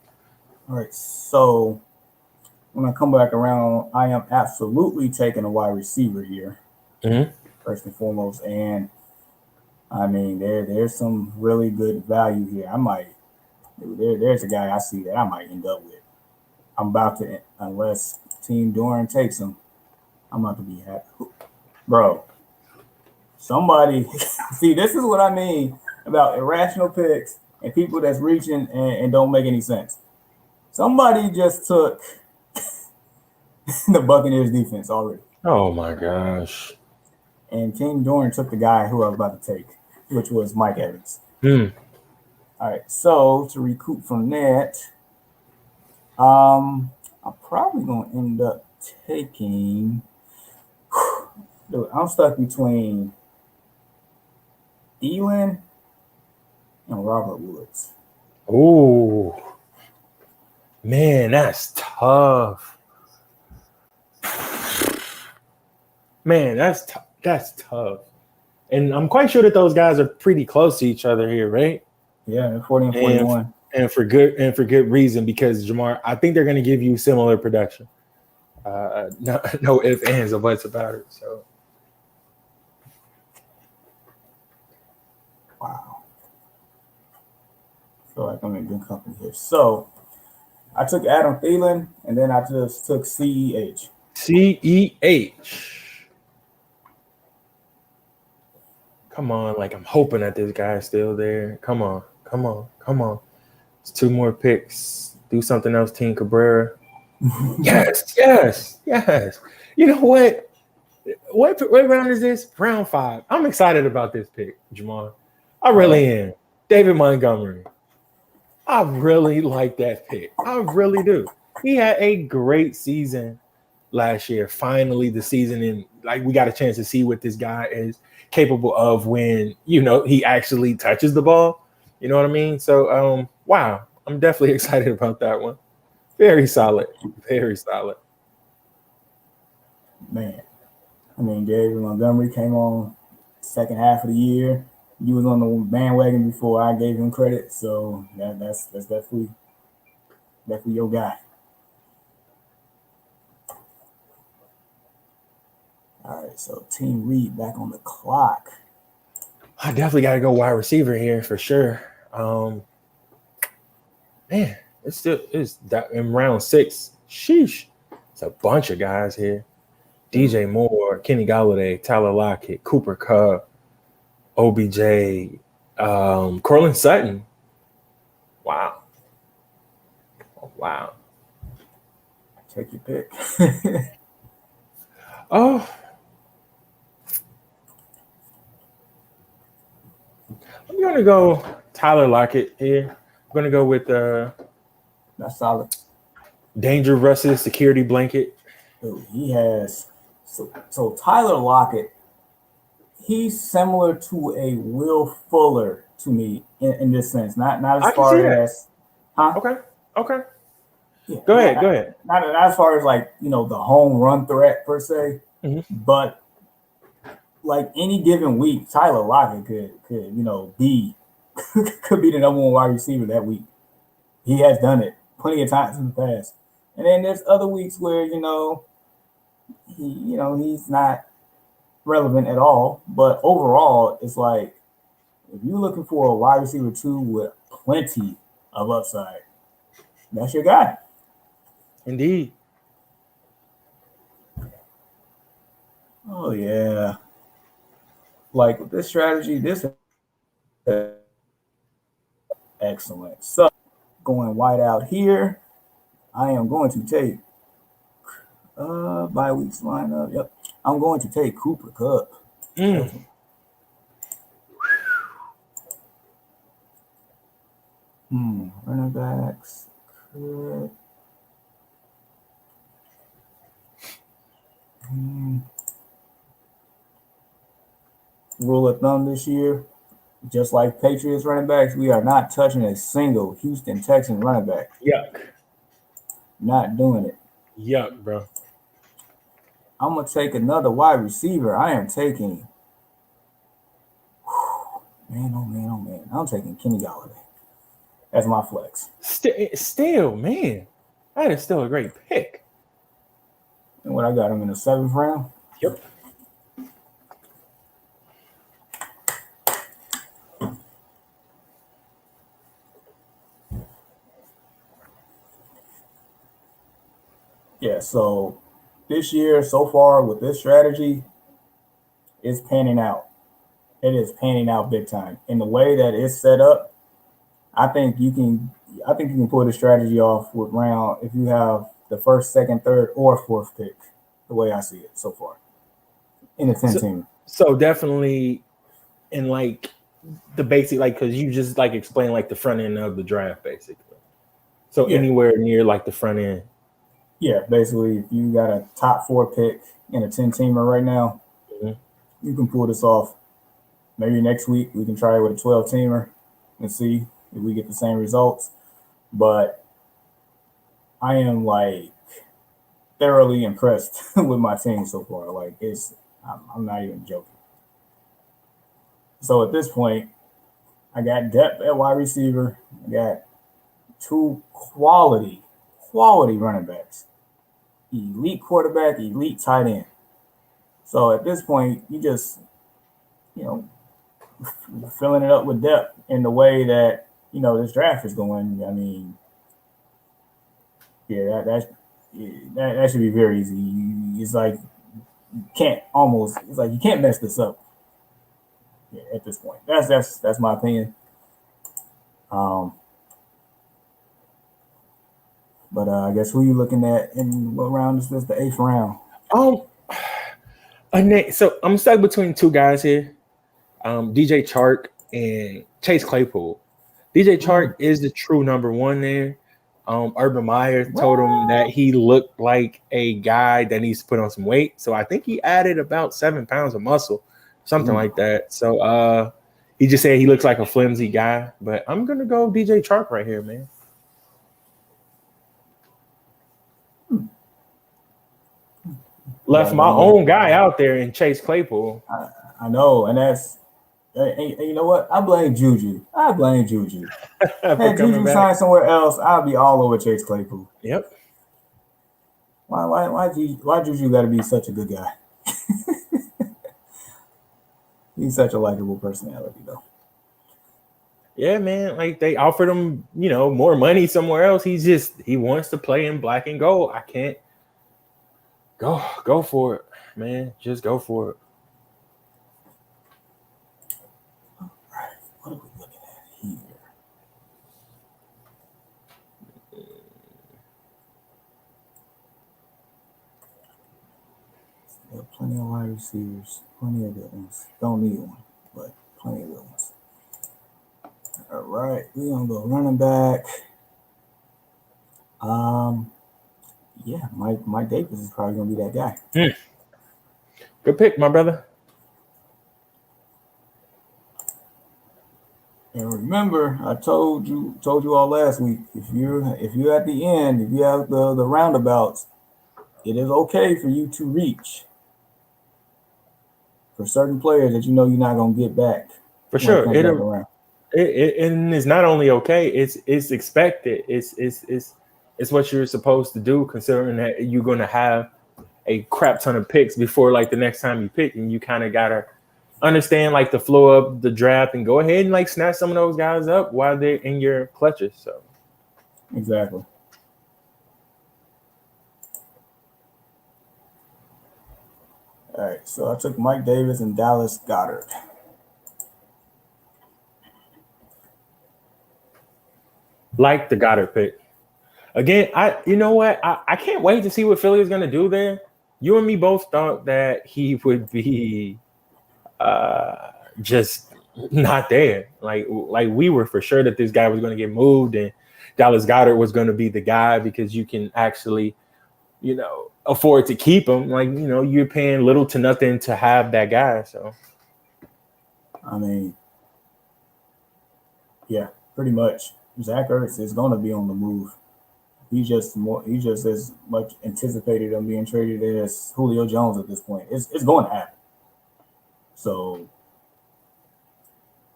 All right. So when I come back around, I am absolutely taking a wide receiver here, Mhm. first and foremost. And I mean, there's some really good value here. There's a guy I see that I might end up with. I'm about to, unless Team Doran takes him, I'm about to be happy. Bro, somebody, see, this is what I mean about irrational picks and people that's reaching and don't make any sense. Somebody just took the Buccaneers defense already. Oh my gosh. And Team Doran took the guy who I was about to take, which was Mike Evans. Hmm. All right, so to recoup from that, I'm probably gonna end up taking. Dude, I'm stuck between Thielen and Robert Woods. Ooh. Man, that's tough. Man, that's tough. And I'm quite sure that those guys are pretty close to each other here, right? Yeah, 40 and And 41. for good reason, because Jamar, I think they're going to give you similar production. No ifs, ands, or buts about it. So Wow. I feel like I'm in good company here. So I took Adam Thielen and then I just took CEH. CEH. Come on, like I'm hoping that this guy's still there. Come on. It's two more picks. Do something else, Team Cabrera. Yes. You know what? What round is this? Round 5. I'm excited about this pick, Jamal. I really am. David Montgomery. I really like that pick. I really do. He had a great season last year. Finally, the season in like we got a chance to see what this guy is capable of when he actually touches the ball. You know what I mean? So wow, I'm definitely excited about that one. Very solid. Very solid. Man, I mean, David Montgomery came on second half of the year. You was on the bandwagon before I gave him credit, so that's definitely your guy. All right, so Team Reed back on the clock. I definitely got to go wide receiver here for sure. Man, it's that in round 6. Sheesh, it's a bunch of guys here. DJ Moore, Kenny Galladay, Tyler Lockett, Cooper Kupp, OBJ, Cortland Sutton. Wow. Take your pick. Oh, I'm gonna go Tyler Lockett here. I'm gonna go with That's solid. Danger Russ's security blanket. Dude, he has so Tyler Lockett. He's similar to a Will Fuller to me in this sense. Not I as can see far that. as, huh? Okay. Yeah, Go ahead. Not as far as like the home run threat per se, Mhm. but like any given week, Tyler Lockett could be could be the number one wide receiver that week. He has done it plenty of times in the past. And then there's other weeks where he's not relevant at all. But overall, it's like if you're looking for a wide receiver 2 with plenty of upside, that's your guy. Indeed. Oh yeah. Like with this strategy, this is excellent. So going wide out here, I am going to take bye weeks lineup. Yep. I'm going to take Cooper Kupp. Running backs. Rule of thumb this year, just like Patriots running backs, we are not touching a single Houston Texans running back. Yuck. Not doing it. Yuck, bro. I'm going to take another wide receiver. I am taking, man, oh man, oh man. I'm taking Kenny Golladay. That's my flex. Still, man, that is still a great pick. And what I got him in the 7th round? Yep. Yeah, so this year, so far with this strategy, it's panning out. It is panning out big time. In the way that it's set up, I think you can pull the strategy off with round if you have the 1st, 2nd, 3rd, or 4th pick, the way I see it so far. In the 10 team. So definitely in like the basic, like because you just like explain like the front end of the draft, basically. So anywhere near like the front end. Yeah, basically, if you got a top 4 pick in a 10-teamer right now, you can pull this off. Maybe next week we can try it with a 12-teamer and see if we get the same results. But I am like thoroughly impressed with my team so far. Like I'm not even joking. So at this point, I got depth at wide receiver. I got 2 quality running backs, elite quarterback, elite tight end. So at this point, you just, filling it up with depth in the way that, this draft is going. I mean, yeah, that should be very easy. It's like you can't mess this up. Yeah, at this point, that's my opinion. But I guess who you looking at in what round is this? The 8th round. So I'm stuck between 2 guys here, DJ Chark and Chase Claypool. DJ Chark is the true number 1 there. Urban Meyer told him that he looked like a guy that needs to put on some weight. So I think he added about 7 pounds of muscle, something like that. So he just said he looks like a flimsy guy. But I'm going to go DJ Chark right here, man. Left my own guy out there in Chase Claypool. I know, and that's you know what? I blame Juju. Had Juju signed somewhere else, I'd be all over Chase Claypool. Yep. Why Juju got to be such a good guy? He's such a likable personality, though. Yeah, man. Like they offered him, more money somewhere else. He wants to play in black and gold. I can't. Go for it, man. Just go for it. All right. What are we looking at here? There are plenty of wide receivers, plenty of good ones. Don't need one, but plenty of good ones. All right, we're gonna go running back. Yeah, Mike Davis is probably gonna be that guy. Good pick, my brother. And remember, I told you all last week. If you're at the end, if you have the roundabouts, it is okay for you to reach for certain players that you're not gonna get back. For sure, and it's not only okay; it's expected. It's what you're supposed to do, considering that you're going to have a crap ton of picks before like the next time you pick, and you kind of gotta understand like the flow of the draft and go ahead and like snatch some of those guys up while they're in your clutches. So exactly. All right, so I took Mike Davis and Dallas Goedert. Like the Goddard pick. Again, you know what? I can't wait to see what Philly is going to do there. You and me both thought that he would be just not there. Like we were for sure that this guy was going to get moved and Dallas Goedert was going to be the guy because you can actually afford to keep him. Like, you're paying little to nothing to have that guy. So I mean, yeah, pretty much. Zach Ertz is going to be on the move. He's just as much anticipated on being traded as Julio Jones at this point. It's going to happen. So,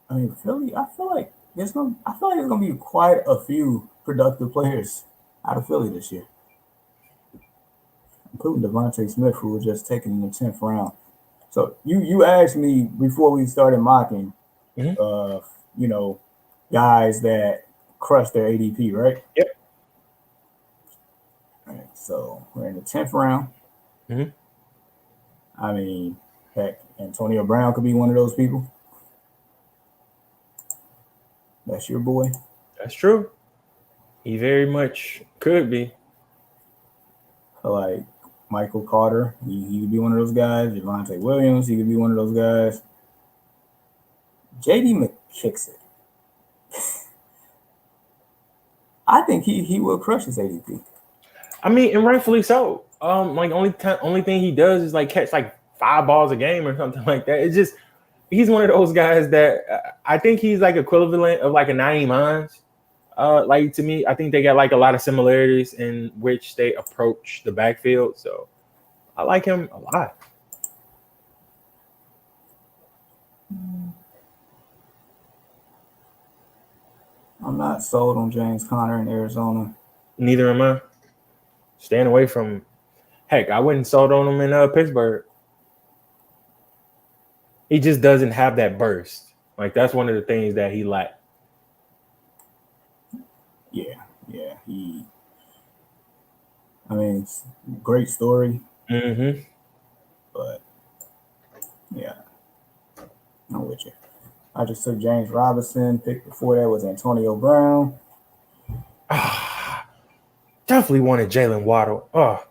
I mean, Philly. I feel like there's gonna be quite a few productive players out of Philly this year, including Devontae Smith, who was just taken in the 10th round. So you asked me before we started mocking, Mhm. you know, guys that crushed their ADP, right? Yep. All right. So we're in the 10th round. Mhm. I mean, heck, Antonio Brown could be one of those people. That's your boy. That's true. He very much could be. Like Michael Carter, he could be one of those guys. Javonte Williams, he could be one of those guys. JD McKissick. I think he will crush his ADP. I mean, and rightfully so. Like only thing he does is like catch like 5 balls a game or something like that. It's just he's one of those guys that I think he's like equivalent of like a Naeem Hines. Like to me, I think they got like a lot of similarities in which they approach the backfield. So I like him a lot. I'm not sold on James Conner in Arizona. Neither am I. Staying away from. Heck, I wouldn't sold on him in Pittsburgh. He just doesn't have that burst. Like that's one of the things that he lacked. Yeah. I mean, it's a great story, Mm-hmm. but yeah, I'm with you. I just took James Robinson. Pick before that was Antonio Brown. Definitely wanted Jalen Waddle. Oh,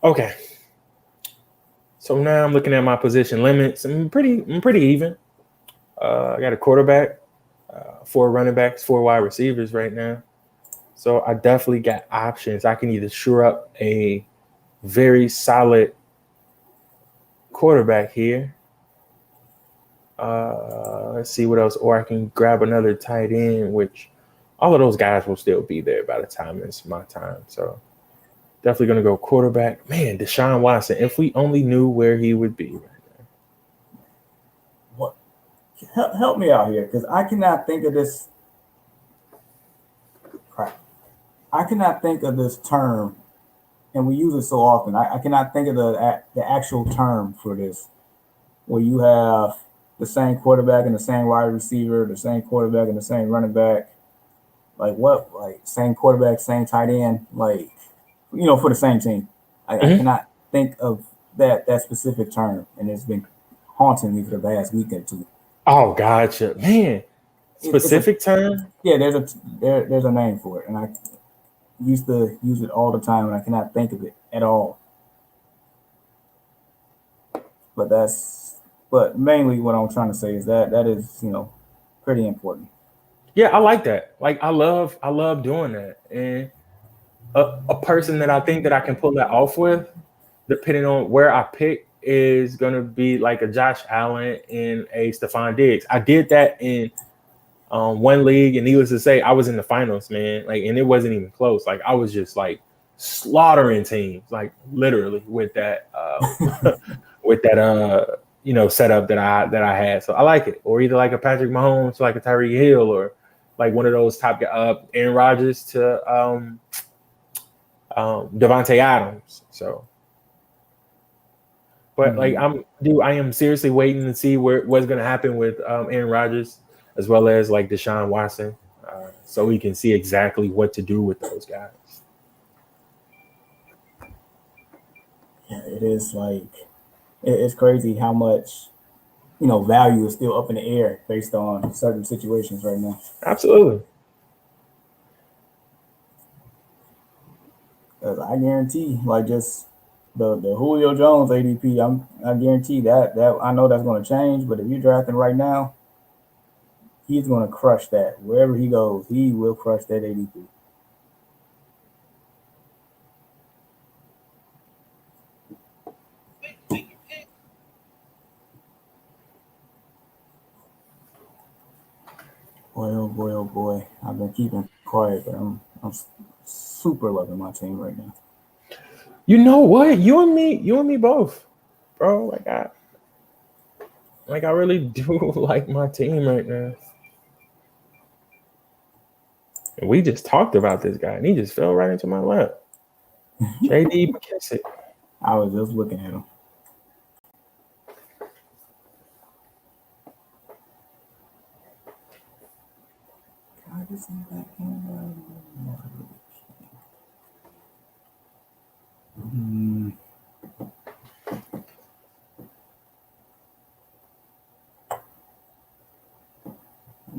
okay. So now I'm looking at my position limits. I'm pretty even. I got a quarterback, 4 running backs, 4 wide receivers right now. So I definitely got options. I can either shore up a very solid quarterback here. Let's see what else. Or I can grab another tight end, which all of those guys will still be there by the time it's my time. So definitely going to go quarterback. Man, Deshaun Watson, if we only knew where he would be right now. What? Help me out here, because I cannot think of this. Crap. I cannot think of this term, and we use it so often. I cannot think of the actual term for this, where you have the same quarterback and the same wide receiver, the same quarterback and the same running back. Like what? Like same quarterback, same tight end. Like for the same team. I cannot think of that specific term, and it's been haunting me for the past week or two. Oh, gotcha. Man, specific term? Yeah, there's a name for it, and I used to use it all the time, and I cannot think of it at all. But mainly what I'm trying to say is that is pretty important. Yeah, I like that. Like I love doing that. And a person that I think that I can pull that off with, depending on where I pick, is gonna be like a Josh Allen and a Stephon Diggs. I did that in one league, and needless to say, I was in the finals, man. Like, and it wasn't even close. Like, I was just like slaughtering teams, like literally with that, setup that I had. So I like it. Or either like a Patrick Mahomes, like a Tyreek Hill, or like one of those top Aaron Rodgers to Devontae Adams. So, but like I am seriously waiting to see what's going to happen with Aaron Rodgers as well as like Deshaun Watson, so we can see exactly what to do with those guys. Yeah, it is like it's crazy how much value is still up in the air based on certain situations right now. Absolutely. Because I guarantee, like just the Julio Jones ADP, I guarantee that I know that's going to change. But if you're drafting right now, he's going to crush that wherever he goes. He will crush that ADP. oh boy. I've been keeping quiet, but I'm super loving my team right now. You know what? You and me both, bro. I really do like my team right now. And we just talked about this guy, and he just fell right into my lap. JD McKissick. I was just looking at him. I just need that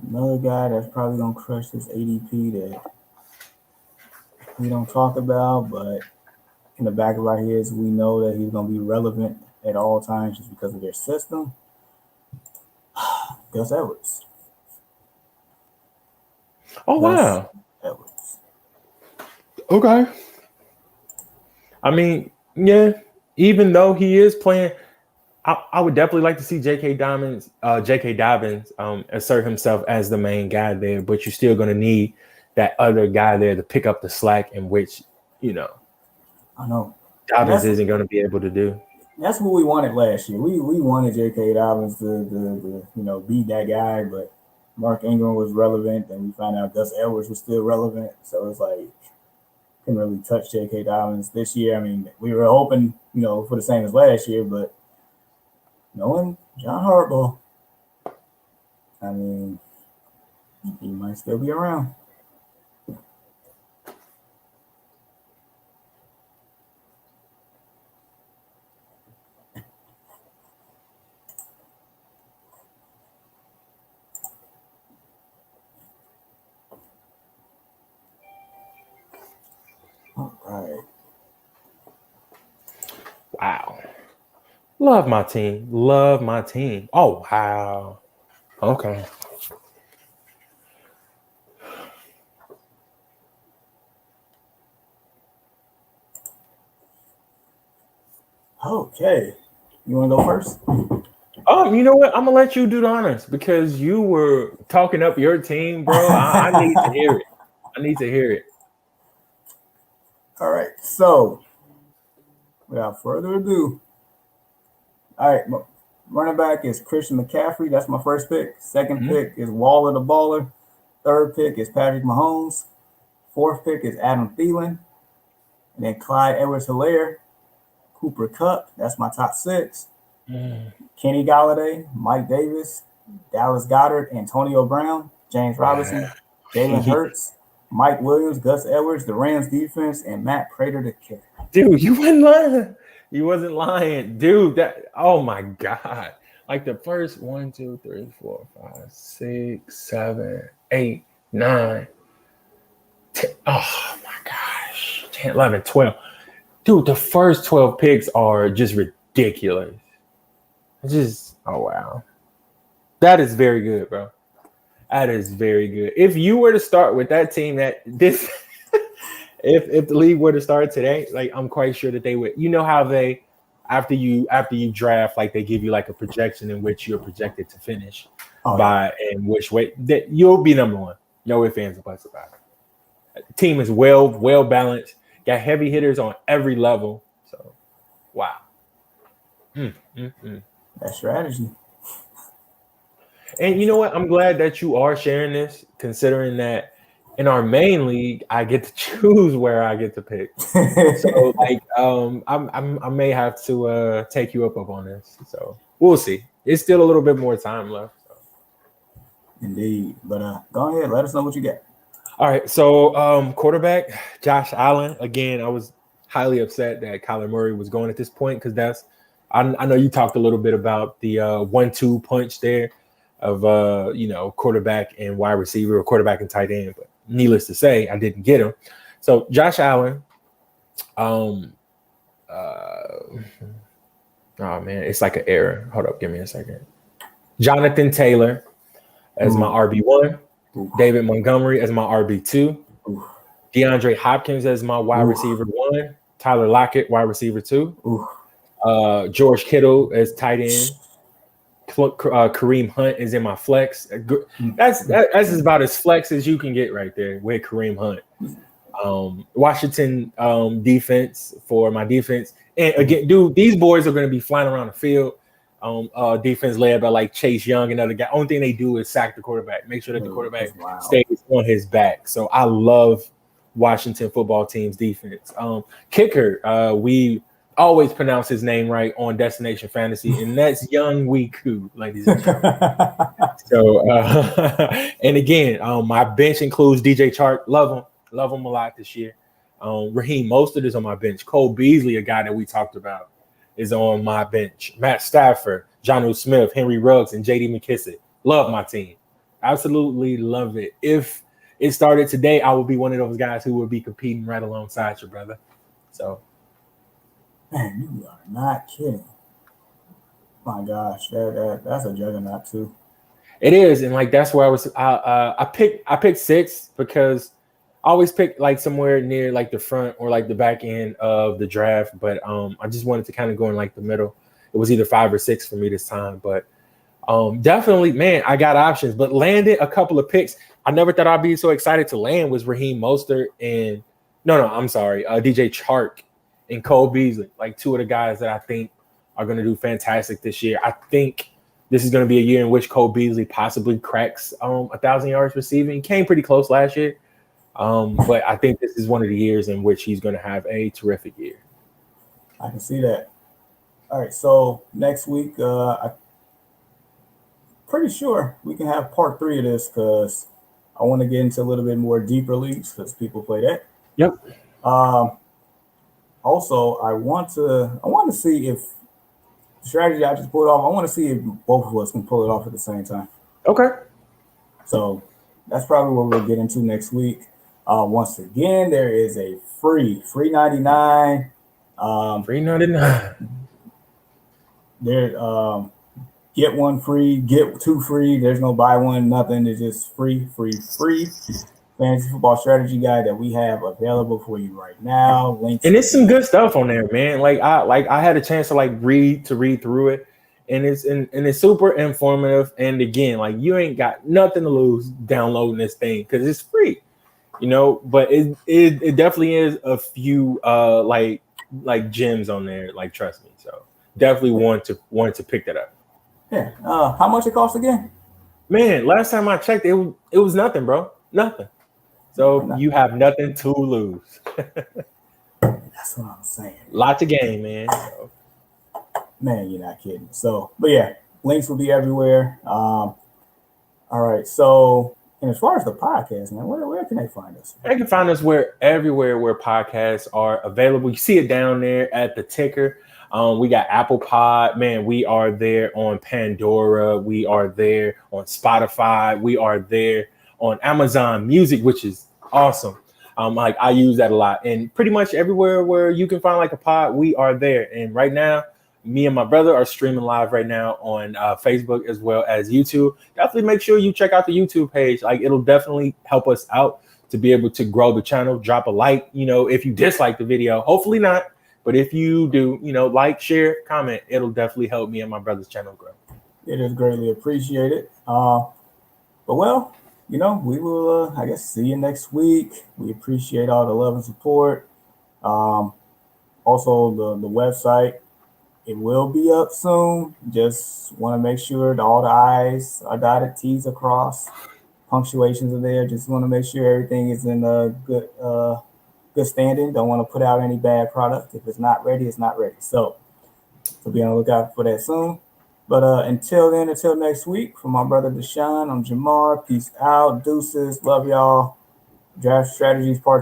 Another guy that's probably gonna crush this ADP that we don't talk about, but in the back of our heads, we know that he's gonna be relevant at all times just because of their system. Gus Edwards. Oh wow. Edwards. Okay. I mean, yeah. Even though he is playing, I would definitely like to see J.K. Dobbins assert himself as the main guy there, but you're still going to need that other guy there to pick up the slack, in which, I know Dobbins isn't going to be able to do. That's what we wanted last year. We wanted J.K. Dobbins to be that guy, but Mark Ingram was relevant, and we found out Gus Edwards was still relevant. So it's like couldn't really touch J.K. Dobbins this year. I mean, we were hoping for the same as last year, but knowing John Harbaugh, I mean, he might still be around. All right. Wow. Love my team. Love my team. Oh, wow. Okay. Okay. You want to go first? You know what? I'm gonna let you do the honors because you were talking up your team, bro. I need to hear it. I need to hear it. All right. So, without further ado, all right. Running back is Christian McCaffrey. That's my first pick. Second pick is Waller the Baller. Third pick is Patrick Mahomes. Fourth pick is Adam Thielen. And then Clyde Edwards-Helaire, Cooper Kupp. That's my top six. Kenny Golladay, Mike Davis, Dallas Goedert, Antonio Brown, James Robinson, Jalen Hurts, Mike Williams, Gus Edwards, the Rams defense, and Matt Prater the kicker. Dude, you wasn't lying. You wasn't lying. Dude, oh my God. Like the first 1, 2, 3, 4, 5, 6, 7, 8, 9, 10. Oh my gosh. 10, 11, 12. Dude, the first 12 picks are just ridiculous. Oh wow. That is very good, bro. That is very good. If you were to start with that team if the league were to start today, like I'm quite sure that they would. You know how they after you draft, like they give you like a projection in which you're projected to finish and which way that you'll be number one. No ifs, ands, or buts about it. The team is well balanced, got heavy hitters on every level. So wow. That strategy. And you know what? I'm glad that you are sharing this, considering that in our main league, I get to choose where I get to pick. So, like, I may have to take you up on this. So we'll see. It's still a little bit more time left. So. Indeed, but go ahead. Let us know what you get. All right. So, quarterback Josh Allen. Again, I was highly upset that Kyler Murray was going at this point because I know you talked a little bit about the 1-2 punch there of quarterback and wide receiver or quarterback and tight end, but needless to say, I didn't get him. So Josh Allen, oh man, it's like an error. Hold up, give me a second. Jonathan Taylor as my RB1, David Montgomery as my RB2, DeAndre Hopkins as my wide receiver 1, Tyler Lockett wide receiver 2. George Kittle as tight end. Kareem Hunt is in my flex. That's about as flex as you can get right there with Kareem Hunt. Washington defense for my defense. And again, dude, these boys are going to be flying around the field. Defense led by like Chase Young and other guy. Only thing they do is sack the quarterback, make sure that the quarterback stays on his back. So I love Washington football team's defense. Kicker, we always pronounce his name right on Destination Fantasy, and that's Young Wiku, ladies and gentlemen. So, and again, my bench includes DJ Chark. Love him a lot this year. Raheem Mostert is on my bench. Cole Beasley, a guy that we talked about, is on my bench. Matt Stafford, Jonnu Smith, Henry Ruggs, and J.D. McKissic. Love my team. Absolutely love it. If it started today, I would be one of those guys who would be competing right alongside your brother. So, man, you are not kidding. My gosh, that's a juggernaut too. It is, and like that's where I was. I picked 6 because I always pick like somewhere near like the front or like the back end of the draft, but I just wanted to kind of go in like the middle. It was either 5 or 6 for me this time, but definitely, man, I got options, but landed a couple of picks. I never thought I'd be so excited to land was Raheem Mostert and DJ Chark and Cole Beasley, like 2 of the guys that I think are going to do fantastic this year. I think this is going to be a year in which Cole Beasley possibly cracks 1,000 yards receiving. He came pretty close last year. But I think this is one of the years in which he's going to have a terrific year. I can see that. All right, so next week, I'm pretty sure we can have part 3 of this because I want to get into a little bit more deeper leagues because people play that. Yep. Also, I want to see if the strategy I just pulled off. I want to see if both of us can pull it off at the same time. Okay. So that's probably what we'll get into next week. Once again, there is a free $99. Free $99. There, get one free, get 2 free. There's no buy one, nothing. It's just free fantasy football strategy guide that we have available for you right now. Links, and it's some good stuff on there, man. I had a chance to read through it, and it's super informative. And again, like you ain't got nothing to lose downloading this thing because it's free. But it definitely is a few like gems on there, like trust me. So definitely want to pick that up. Yeah. How much it costs again? Man, last time I checked, it was nothing, bro. Nothing. So you have nothing to lose. That's what I'm saying. Lots of game, man. So. Man, you're not kidding. So, but yeah, links will be everywhere. All right. So, and as far as the podcast, man, where can they find us? They can find us everywhere where podcasts are available. You see it down there at the ticker. We got Apple Pod, man. We are there on Pandora. We are there on Spotify. We are there on Amazon Music, which is awesome. I use that a lot, and pretty much everywhere where you can find like a pod, we are there. And right now, me and my brother are streaming live right now on Facebook as well as YouTube. Definitely make sure you check out the YouTube page. Like it'll definitely help us out to be able to grow the channel. Drop a like, if you dislike the video, hopefully not. But if you do, like, share, comment, it'll definitely help me and my brother's channel grow. It is greatly appreciated. We will, I guess, see you next week. We appreciate all the love and support. Also, the website, it will be up soon. Just want to make sure that all the I's are dotted, T's are crossed, punctuations are there. Just want to make sure everything is in a good standing. Don't want to put out any bad product. If it's not ready, it's not ready. So be on the lookout for that soon. But until next week, from my brother Deshaun, I'm Jamar. Peace out. Deuces. Love y'all. Draft Strategies Part 3.